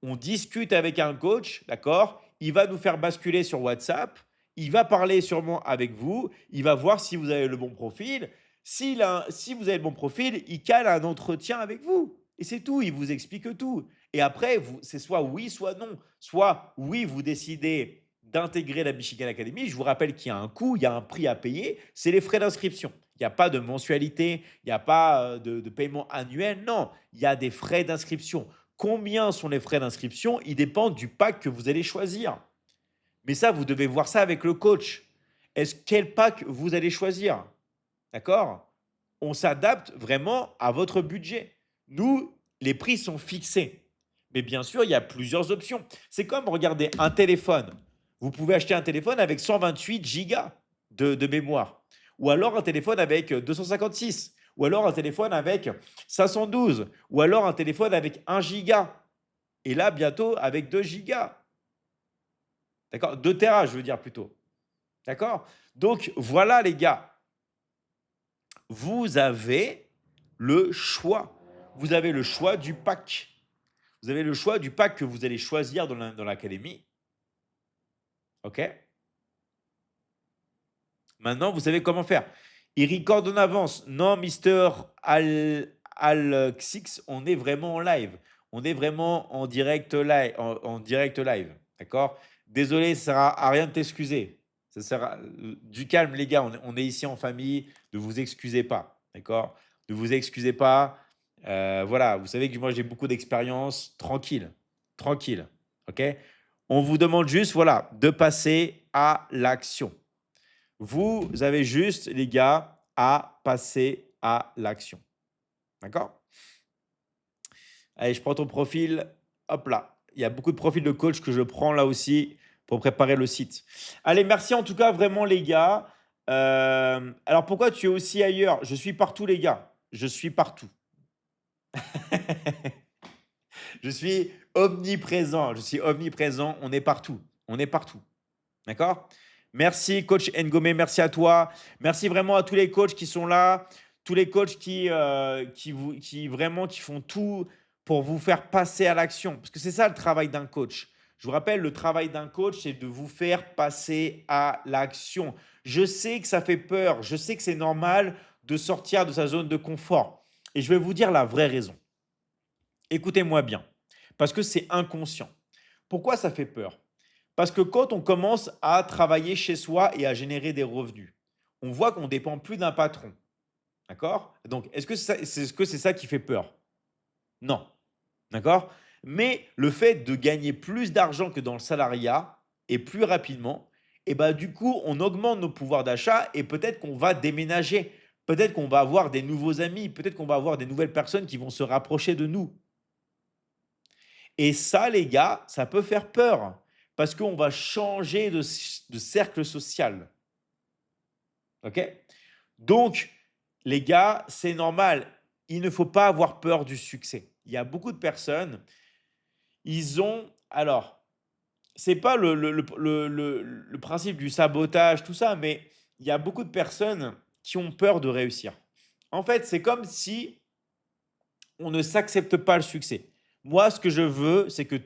On discute avec un coach, d'accord? Il va nous faire basculer sur WhatsApp. Il va parler sûrement avec vous. Il va voir si vous avez le bon profil. Si vous avez le bon profil, il cale un entretien avec vous. Et c'est tout. Il vous explique tout. Et après, c'est soit oui, soit non. Soit oui, vous décidez d'intégrer la Michigan Academy. Je vous rappelle qu'il y a un coût, il y a un prix à payer. C'est les frais d'inscription. Il n'y a pas de mensualité, il n'y a pas de paiement annuel. Non, il y a des frais d'inscription. Combien sont les frais d'inscription? Ils dépendent du pack que vous allez choisir. Mais ça, vous devez voir ça avec le coach. Quel pack vous allez choisir? D'accord? On s'adapte vraiment à votre budget. Nous, les prix sont fixés. Mais bien sûr, il y a plusieurs options. C'est comme regarder un téléphone. Vous pouvez acheter un téléphone avec 128 gigas de mémoire. Ou alors un téléphone avec 256. Ou alors un téléphone avec 512. Ou alors un téléphone avec 1 giga. Et là, bientôt, avec 2 gigas. D'accord? 2 Tera, je veux dire plutôt. D'accord? Donc, voilà, les gars. Vous avez le choix. Vous avez le choix du pack. Vous avez le choix du pack que vous allez choisir dans l'académie. OK? Maintenant, vous savez comment faire. Il recorde en avance. Non, Mister Alexix, on est vraiment en live. On est vraiment en direct live. En direct live. D'accord? Désolé, ça ne sert à rien de t'excuser. Du calme, les gars. On est ici en famille. Ne vous excusez pas. D'accord? Ne vous excusez pas. Voilà, vous savez que moi, j'ai beaucoup d'expérience. Tranquille. Tranquille. OK? On vous demande juste, voilà, de passer à l'action. Vous avez juste, les gars, à passer à l'action. D'accord? Allez, je prends ton profil. Hop là. Il y a beaucoup de profils de coach que je prends là aussi pour préparer le site. Allez, merci en tout cas vraiment, les gars. Alors, pourquoi tu es aussi ailleurs? Je suis partout, les gars. Je suis partout. Je suis omniprésent. Je suis omniprésent. On est partout. On est partout. D'accord? Merci, coach Ngomé. Merci à toi. Merci vraiment à tous les coachs qui sont là, tous les coachs qui vraiment qui font tout pour vous faire passer à l'action. Parce que c'est ça le travail d'un coach. Je vous rappelle, le travail d'un coach, c'est de vous faire passer à l'action. Je sais que ça fait peur. Je sais que c'est normal de sortir de sa zone de confort. Et je vais vous dire la vraie raison. Écoutez-moi bien, parce que c'est inconscient. Pourquoi ça fait peur? Parce que quand on commence à travailler chez soi et à générer des revenus, on voit qu'on ne dépend plus d'un patron. D'accord? Donc, est-ce que c'est ça qui fait peur? Non. D'accord? Mais le fait de gagner plus d'argent que dans le salariat et plus rapidement, et ben, du coup, on augmente nos pouvoirs d'achat et peut-être qu'on va déménager. Peut-être qu'on va avoir des nouveaux amis. Peut-être qu'on va avoir des nouvelles personnes qui vont se rapprocher de nous. Et ça, les gars, ça peut faire peur parce qu'on va changer de cercle social. OK? Donc, les gars, c'est normal. Il ne faut pas avoir peur du succès. Il y a beaucoup de personnes, ils ont. Alors, c'est pas le principe du sabotage, tout ça, mais il y a beaucoup de personnes qui ont peur de réussir. En fait, c'est comme si on ne s'accepte pas le succès. Moi, ce que je veux, c'est que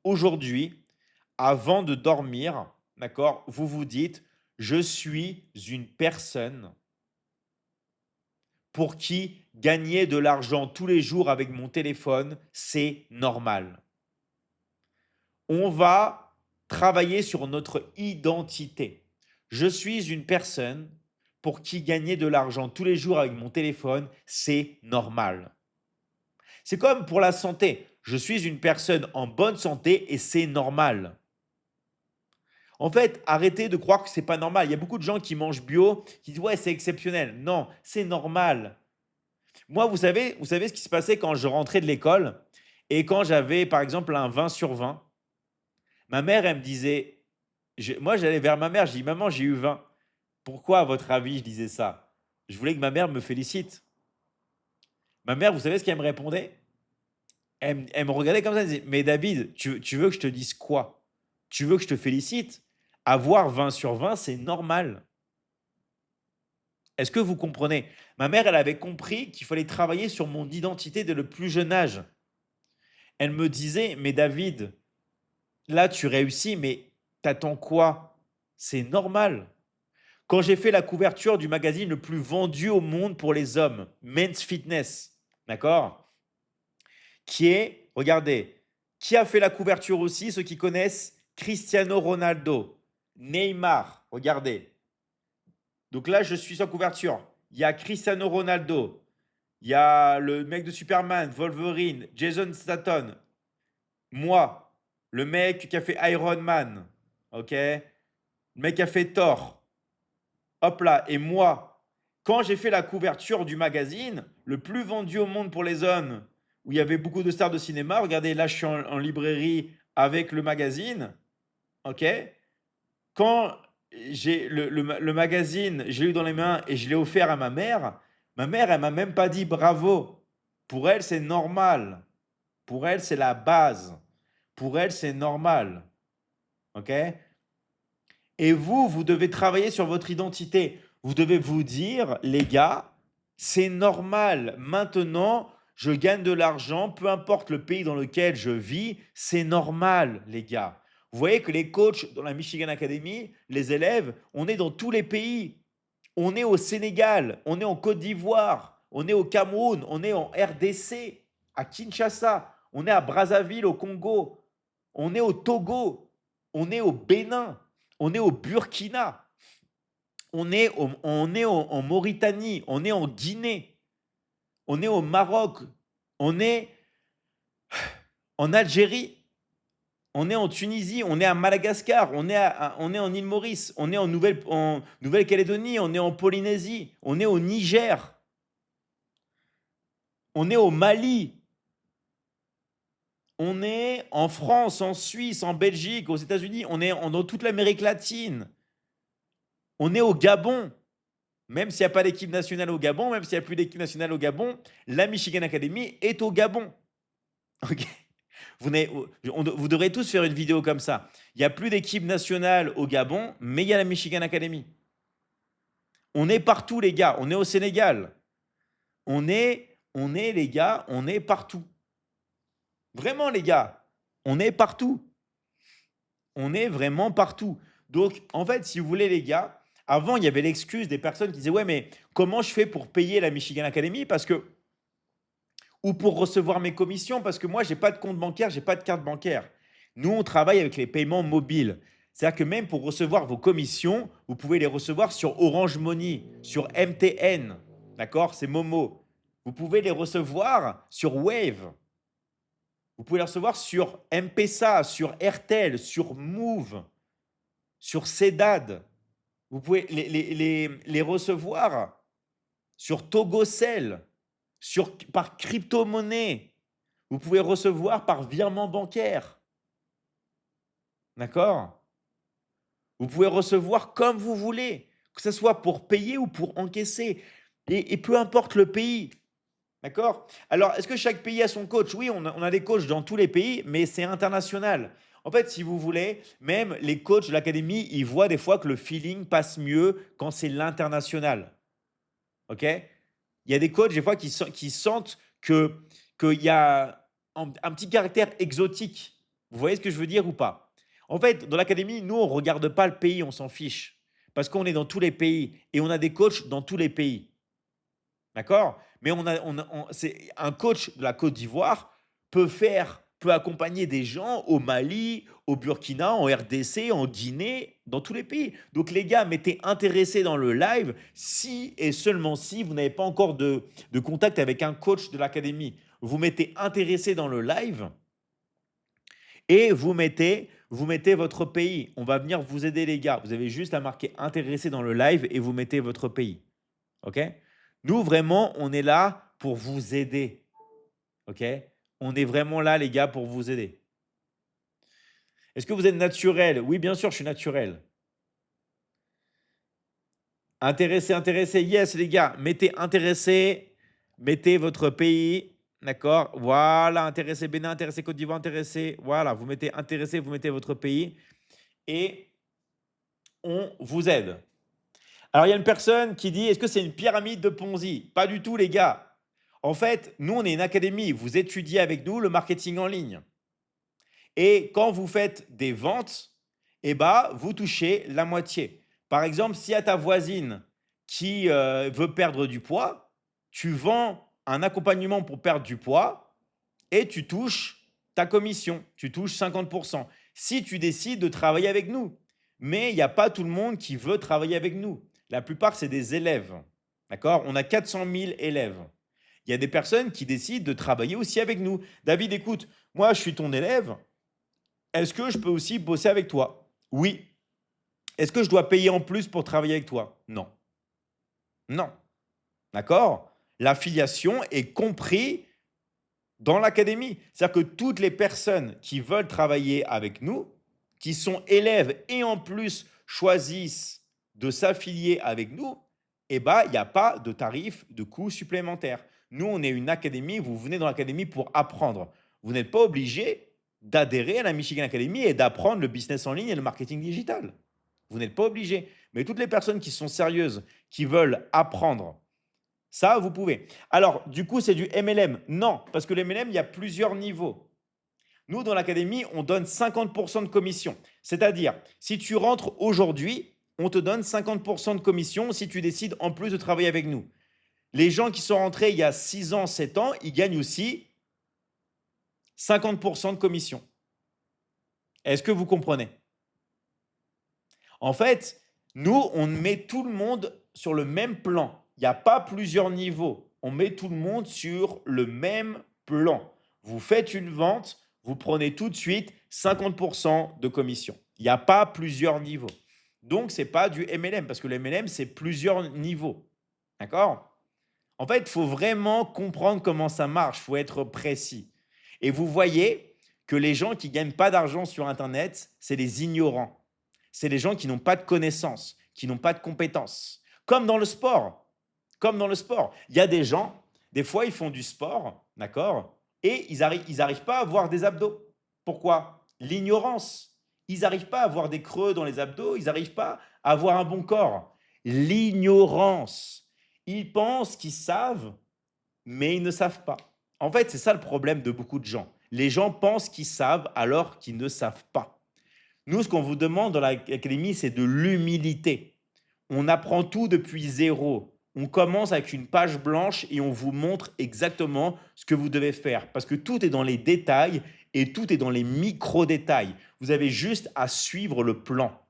aujourd'hui, avant de dormir, d'accord, vous vous dites, je suis une personne pour qui gagner de l'argent tous les jours avec mon téléphone, c'est normal. On va travailler sur notre identité. Je suis une personne pour qui gagner de l'argent tous les jours avec mon téléphone, c'est normal. C'est comme pour la santé. Je suis une personne en bonne santé et c'est normal. En fait, arrêtez de croire que c'est pas normal. Il y a beaucoup de gens qui mangent bio, qui disent ouais, c'est exceptionnel. Non, c'est normal. Moi, vous savez ce qui se passait quand je rentrais de l'école et quand j'avais par exemple un 20 sur 20, ma mère, elle me disait, moi j'allais vers ma mère, je dis maman, j'ai eu 20. Pourquoi, à votre avis, je disais ça? Je voulais que ma mère me félicite. Ma mère, vous savez ce qu'elle me répondait? Elle me regardait comme ça, elle disait, mais David, tu veux que je te dise quoi? Tu veux que je te félicite? Avoir 20 sur 20, c'est normal. Est-ce que vous comprenez? Ma mère, elle avait compris qu'il fallait travailler sur mon identité dès le plus jeune âge. Elle me disait, mais David, là, tu réussis, mais t'attends quoi? C'est normal. Quand j'ai fait la couverture du magazine le plus vendu au monde pour les hommes, Men's Fitness, d'accord? Qui est, regardez, qui a fait la couverture aussi, ceux qui connaissent Cristiano Ronaldo, Neymar, regardez. Donc là, je suis sans couverture. Il y a Cristiano Ronaldo, il y a le mec de Superman, Wolverine, Jason Statham, moi, le mec qui a fait Iron Man, ok? Le mec qui a fait Thor, hop là, et moi, quand j'ai fait la couverture du magazine, le plus vendu au monde pour les hommes, où il y avait beaucoup de stars de cinéma, regardez, là je suis en librairie avec le magazine, ok? Quand j'ai le magazine, je l'ai eu dans les mains et je l'ai offert à ma mère, elle m'a même pas dit bravo. Pour elle, c'est normal. Pour elle, c'est la base. Pour elle, c'est normal. OK? Et vous, vous devez travailler sur votre identité. Vous devez vous dire, les gars, c'est normal. Maintenant, je gagne de l'argent, peu importe le pays dans lequel je vis, c'est normal, les gars. Vous voyez que les coachs dans la Michigan Academy, les élèves, on est dans tous les pays. On est au Sénégal, on est en Côte d'Ivoire, on est au Cameroun, on est en RDC, à Kinshasa, on est à Brazzaville, au Congo, on est au Togo, on est au Bénin, on est au Burkina, en Mauritanie, on est en Guinée, on est au Maroc, on est en Algérie, on est en Tunisie, on est à Madagascar, on est en île Maurice, on est en Nouvelle-Calédonie, on est en Polynésie, on est au Niger, on est au Mali, on est en France, en Suisse, en Belgique, aux États-Unis, dans toute l'Amérique latine, on est au Gabon. Même s'il n'y a pas d'équipe nationale au Gabon, même s'il n'y a plus d'équipe nationale au Gabon, la Michigan Academy est au Gabon. Ok. Vous devrez tous faire une vidéo comme ça. Il n'y a plus d'équipe nationale au Gabon, mais il y a la Michigan Academy. On est partout, les gars. On est au Sénégal. Les gars, on est partout. Vraiment, les gars, on est partout. On est vraiment partout. Donc, en fait, si vous voulez, les gars, avant, il y avait l'excuse des personnes qui disaient, ouais, mais comment je fais pour payer la Michigan Academy? Parce que ou pour recevoir mes commissions, parce que moi, j'ai pas de compte bancaire, j'ai pas de carte bancaire. Nous, on travaille avec les paiements mobiles. C'est-à-dire que même pour recevoir vos commissions, vous pouvez les recevoir sur Orange Money, sur MTN, d'accord? C'est Momo. Vous pouvez les recevoir sur Wave. Vous pouvez les recevoir sur M-Pesa, sur Airtel, sur Move, sur Cedad. Vous pouvez les recevoir sur Togocel, par crypto-monnaie. Vous pouvez recevoir par virement bancaire. D'accord? Vous pouvez recevoir comme vous voulez, que ce soit pour payer ou pour encaisser. Et peu importe le pays. D'accord? Alors, est-ce que chaque pays a son coach? Oui, on a des coachs dans tous les pays, mais c'est international. En fait, si vous voulez, même les coachs de l'académie, ils voient des fois que le feeling passe mieux quand c'est l'international. OK? Il y a des coachs, des fois, qui sentent qu'il y a un petit caractère exotique. Vous voyez ce que je veux dire ou pas? En fait, dans l'académie, nous, on ne regarde pas le pays, on s'en fiche. Parce qu'on est dans tous les pays et on a des coachs dans tous les pays. D'accord? Mais c'est un coach de la Côte d'Ivoire peut accompagner des gens au Mali, au Burkina, en RDC, en Guinée, dans tous les pays. Donc les gars, mettez intéressés dans le live si et seulement si vous n'avez pas encore de contact avec un coach de l'académie. Vous mettez intéressé dans le live et vous mettez votre pays. On va venir vous aider les gars. Vous avez juste à marquer intéressé dans le live et vous mettez votre pays. OK? Nous, vraiment, on est là pour vous aider. OK? On est vraiment là, les gars, pour vous aider. Est-ce que vous êtes naturel? Oui, bien sûr, je suis naturel. Intéressé, intéressé. Yes, les gars, mettez intéressé, mettez votre pays. D'accord? Voilà, intéressé Bénin, intéressé Côte d'Ivoire, intéressé. Voilà, vous mettez intéressé, vous mettez votre pays et on vous aide. Alors, il y a une personne qui dit, est-ce que c'est une pyramide de Ponzi? Pas du tout, les gars. En fait, nous, on est une académie. Vous étudiez avec nous le marketing en ligne. Et quand vous faites des ventes, eh ben, vous touchez la moitié. Par exemple, si à ta voisine qui veut perdre du poids, tu vends un accompagnement pour perdre du poids et tu touches ta commission, tu touches 50%. Si tu décides de travailler avec nous, mais il n'y a pas tout le monde qui veut travailler avec nous. La plupart, c'est des élèves. D'accord? On a 400 000 élèves. Il y a des personnes qui décident de travailler aussi avec nous. David, écoute, moi, je suis ton élève. Est-ce que je peux aussi bosser avec toi? Oui. Est-ce que je dois payer en plus pour travailler avec toi? Non. Non. D'accord? L'affiliation est compris dans l'académie. C'est-à-dire que toutes les personnes qui veulent travailler avec nous, qui sont élèves et en plus choisissent de s'affilier avec nous, eh ben, il n'y a pas de tarif de coût supplémentaire. Nous, on est une académie, vous venez dans l'académie pour apprendre. Vous n'êtes pas obligé d'adhérer à la Michigan Academy et d'apprendre le business en ligne et le marketing digital. Vous n'êtes pas obligé. Mais toutes les personnes qui sont sérieuses, qui veulent apprendre, ça, vous pouvez. Alors, du coup, c'est du MLM. Non, parce que le MLM, il y a plusieurs niveaux. Nous, dans l'académie, on donne 50% de commission. C'est-à-dire, si tu rentres aujourd'hui, on te donne 50% de commission si tu décides en plus de travailler avec nous. Les gens qui sont rentrés il y a 6 ans, 7 ans, ils gagnent aussi 50% de commission. Est-ce que vous comprenez? En fait, nous, on met tout le monde sur le même plan. Il n'y a pas plusieurs niveaux. On met tout le monde sur le même plan. Vous faites une vente, vous prenez tout de suite 50% de commission. Il n'y a pas plusieurs niveaux. Donc, ce n'est pas du MLM parce que le MLM, c'est plusieurs niveaux. D'accord? En fait, il faut vraiment comprendre comment ça marche. Il faut être précis. Et vous voyez que les gens qui ne gagnent pas d'argent sur Internet, c'est les ignorants. C'est les gens qui n'ont pas de connaissances, qui n'ont pas de compétences. Comme dans le sport. Comme dans le sport. Il y a des gens, des fois, ils font du sport, d'accord? Et ils arrivent pas à avoir des abdos. Pourquoi? L'ignorance. Ils n'arrivent pas à avoir des creux dans les abdos, ils n'arrivent pas à avoir un bon corps. L'ignorance. Ils pensent qu'ils savent, mais ils ne savent pas. En fait, c'est ça le problème de beaucoup de gens. Les gens pensent qu'ils savent alors qu'ils ne savent pas. Nous, ce qu'on vous demande dans l'académie, c'est de l'humilité. On apprend tout depuis zéro. On commence avec une page blanche et on vous montre exactement ce que vous devez faire. Parce que tout est dans les détails et tout est dans les micro-détails. Vous avez juste à suivre le plan.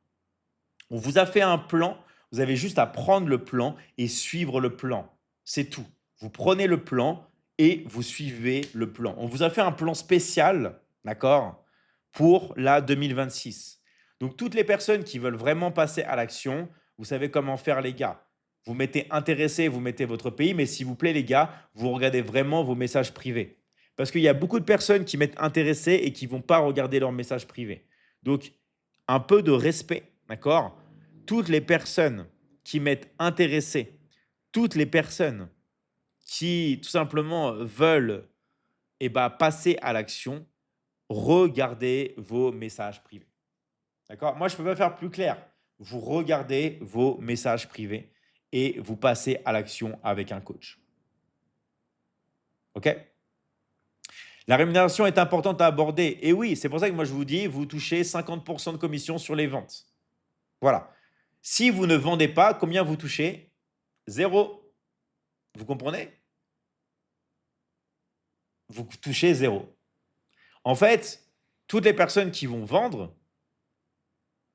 On vous a fait un plan, vous avez juste à prendre le plan et suivre le plan. C'est tout. Vous prenez le plan et vous suivez le plan. On vous a fait un plan spécial, d'accord, pour la 2026. Donc, toutes les personnes qui veulent vraiment passer à l'action, vous savez comment faire, les gars. Vous mettez intéressé, vous mettez votre pays, mais s'il vous plaît, les gars, vous regardez vraiment vos messages privés. Parce qu'il y a beaucoup de personnes qui mettent intéressé et qui ne vont pas regarder leurs messages privés. Donc, un peu de respect, d'accord? Toutes les personnes qui mettent intéressé, toutes les personnes qui tout simplement veulent passer à l'action, regardez vos messages privés. D'accord? Moi, je ne peux pas faire plus clair. Vous regardez vos messages privés et vous passez à l'action avec un coach. OK? La rémunération est importante à aborder. Et oui, c'est pour ça que moi je vous dis, vous touchez 50% de commission sur les ventes. Voilà. Si vous ne vendez pas, combien vous touchez? Zéro. Vous comprenez? Vous touchez zéro. En fait, toutes les personnes qui vont vendre,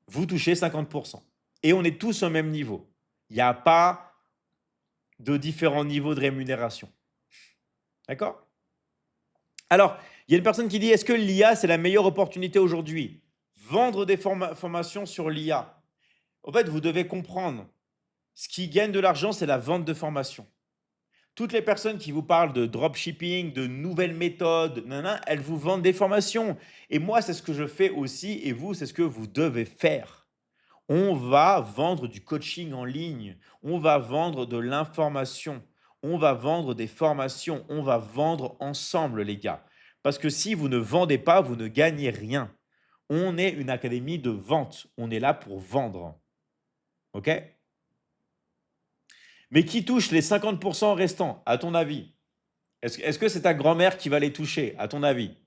vous touchez 50%. Et on est tous au même niveau. Il n'y a pas de différents niveaux de rémunération. D'accord? Alors, il y a une personne qui dit, est-ce que l'IA, c'est la meilleure opportunité aujourd'hui? Vendre des formations sur l'IA. En fait, vous devez comprendre, ce qui gagne de l'argent, c'est la vente de formations. Toutes les personnes qui vous parlent de dropshipping, de nouvelles méthodes, nanana, elles vous vendent des formations. Et moi, c'est ce que je fais aussi, et vous, c'est ce que vous devez faire. On va vendre du coaching en ligne, on va vendre de l'information, on va vendre des formations, on va vendre ensemble, les gars. Parce que si vous ne vendez pas, vous ne gagnez rien. On est une académie de vente, on est là pour vendre. OK? Mais qui touche les 50% restants, à ton avis? Est-ce que c'est ta grand-mère qui va les toucher, à ton avis?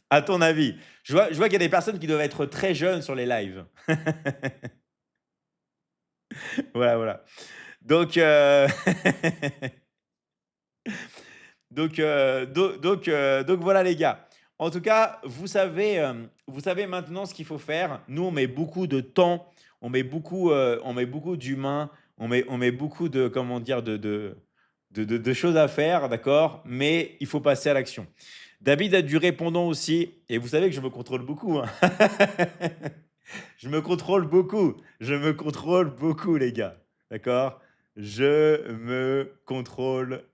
À ton avis? Je vois qu'il y a des personnes qui doivent être très jeunes sur les lives. Voilà, voilà. Donc, donc voilà les gars. En tout cas, vous savez maintenant ce qu'il faut faire. Nous, on met beaucoup de temps, on met beaucoup d'humains, on met beaucoup de, comment dire, de choses à faire, d'accord? Mais il faut passer à l'action. David a du répondant aussi, et vous savez que je me contrôle beaucoup, hein. Je me contrôle beaucoup. Je me contrôle beaucoup, les gars. D'accord? Je me contrôle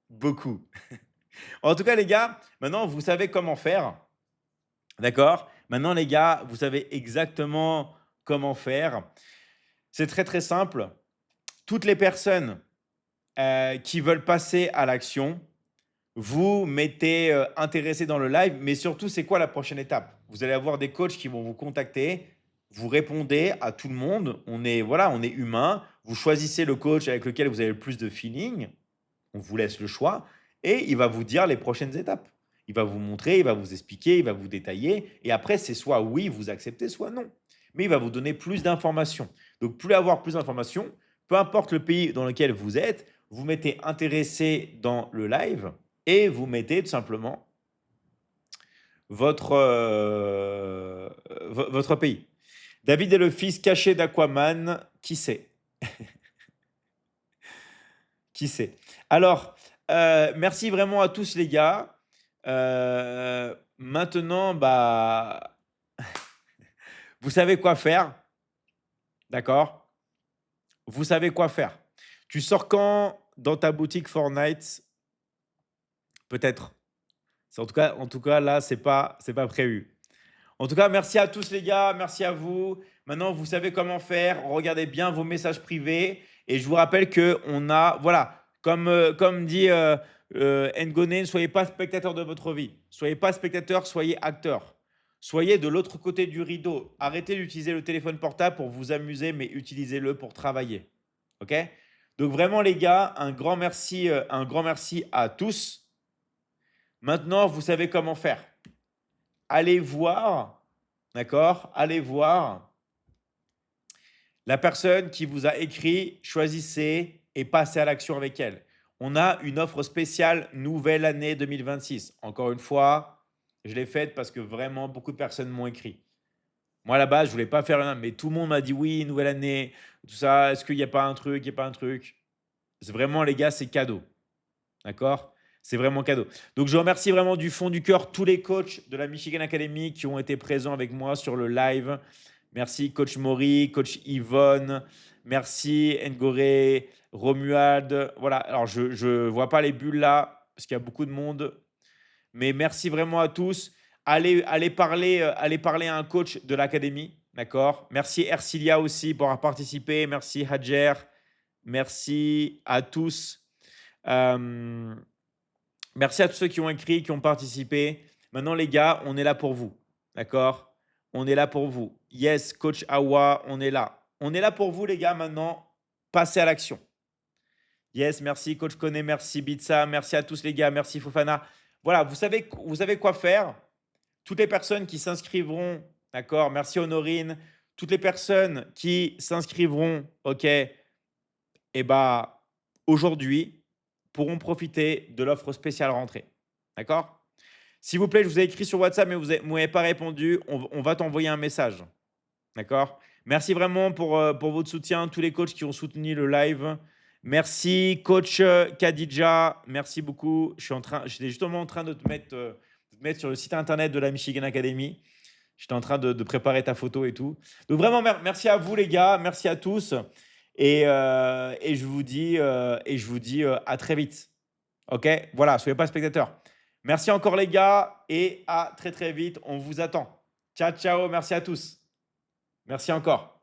beaucoup. En tout cas, les gars, maintenant, vous savez comment faire. D'accord? Maintenant, les gars, vous savez exactement comment faire. C'est très, très simple. Toutes les personnes qui veulent passer à l'action, vous mettez intéressé dans le live, mais surtout, c'est quoi la prochaine étape? Vous allez avoir des coachs qui vont vous contacter. Vous répondez à tout le monde. On est, voilà, on est humain. Vous choisissez le coach avec lequel vous avez le plus de feeling. On vous laisse le choix et il va vous dire les prochaines étapes. Il va vous montrer, il va vous expliquer, il va vous détailler. Et après, c'est soit oui, vous acceptez, soit non. Mais il va vous donner plus d'informations. Donc, plus avoir plus d'informations, peu importe le pays dans lequel vous êtes, vous mettez intéressé dans le live et vous mettez tout simplement votre, votre pays. David est le fils caché d'Aquaman. Qui sait? Qui sait? Alors, merci vraiment à tous les gars. Maintenant, bah, vous savez quoi faire, d'accord? Vous savez quoi faire. Tu sors quand dans ta boutique Fortnite? Peut-être. C'est en tout cas là, c'est pas prévu. En tout cas, merci à tous les gars, merci à vous. Maintenant, vous savez comment faire. Regardez bien vos messages privés. Et je vous rappelle que on a, voilà, comme dit Ngone, ne soyez pas spectateur de votre vie. Soyez pas spectateur, soyez acteur. Soyez de l'autre côté du rideau. Arrêtez d'utiliser le téléphone portable pour vous amuser, mais utilisez-le pour travailler. OK? Donc vraiment, les gars, un grand merci à tous. Maintenant, vous savez comment faire. Allez voir, d'accord? Allez voir la personne qui vous a écrit, choisissez et passez à l'action avec elle. On a une offre spéciale nouvelle année 2026. Encore une fois, je l'ai faite parce que vraiment beaucoup de personnes m'ont écrit. Moi, à la base, je voulais pas faire rien, mais tout le monde m'a dit oui, nouvelle année, tout ça. Est-ce qu'il n'y a pas un truc? Il n'y a pas un truc? C'est vraiment, les gars, c'est cadeau. D'accord? C'est vraiment cadeau. Donc, je remercie vraiment du fond du cœur tous les coachs de la Michigan Academy qui ont été présents avec moi sur le live. Merci, coach Maury, coach Yvonne. Merci, Ngoré, Romuald. Voilà, alors je ne vois pas les bulles là parce qu'il y a beaucoup de monde. Mais merci vraiment à tous. Allez parler à un coach de l'académie. D'accord? Merci, Ercilia aussi pour avoir participé. Merci, Hadjer. Merci à tous. Euh, Merci à tous ceux qui ont écrit, qui ont participé. Maintenant, les gars, on est là pour vous. D'accord? On est là pour vous. Yes, coach Awa, on est là. On est là pour vous, les gars, maintenant. Passez à l'action. Yes, merci coach Koné, merci Bitsa, merci à tous les gars, merci Fofana. Voilà, vous savez quoi faire. Toutes les personnes qui s'inscrivront, d'accord, merci Honorine, toutes les personnes qui s'inscrivront, ok, et bah, aujourd'hui, pourront profiter de l'offre spéciale rentrée. D'accord? S'il vous plaît, je vous ai écrit sur WhatsApp, mais vous ne m'avez pas répondu. On va t'envoyer un message. D'accord? Merci vraiment pour votre soutien, tous les coachs qui ont soutenu le live. Merci, coach Khadija. Merci beaucoup. J'étais justement en train de te mettre sur le site internet de la Michigan Academy. J'étais en train de préparer ta photo et tout. Donc vraiment, merci à vous les gars. Merci à tous. Et je vous dis à très vite. OK? Voilà, soyez pas spectateurs. Merci encore les gars et à très très vite. On vous attend. Ciao, ciao. Merci à tous. Merci encore.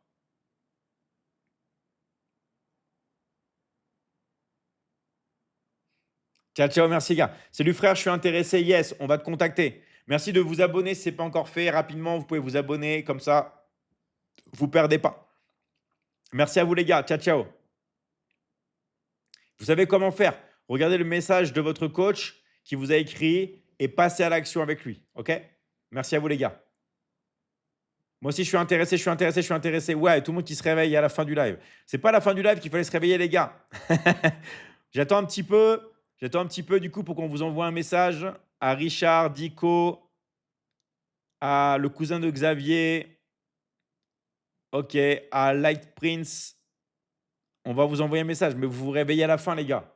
Ciao, ciao. Merci gars. Salut frère, je suis intéressé. Yes, on va te contacter. Merci de vous abonner si ce n'est pas encore fait. Rapidement, vous pouvez vous abonner. Comme ça, vous ne perdez pas. Merci à vous les gars. Ciao, ciao. Vous savez comment faire. Regardez le message de votre coach qui vous a écrit et passez à l'action avec lui. OK? Merci à vous les gars. Moi aussi, je suis intéressé, je suis intéressé, je suis intéressé. Ouais, tout le monde qui se réveille à la fin du live. C'est pas à la fin du live qu'il fallait se réveiller, les gars. J'attends un petit peu. J'attends un petit peu, du coup, pour qu'on vous envoie un message à Richard, Dico, à le cousin de Xavier, OK, à Light Prince. On va vous envoyer un message, mais vous vous réveillez à la fin, les gars.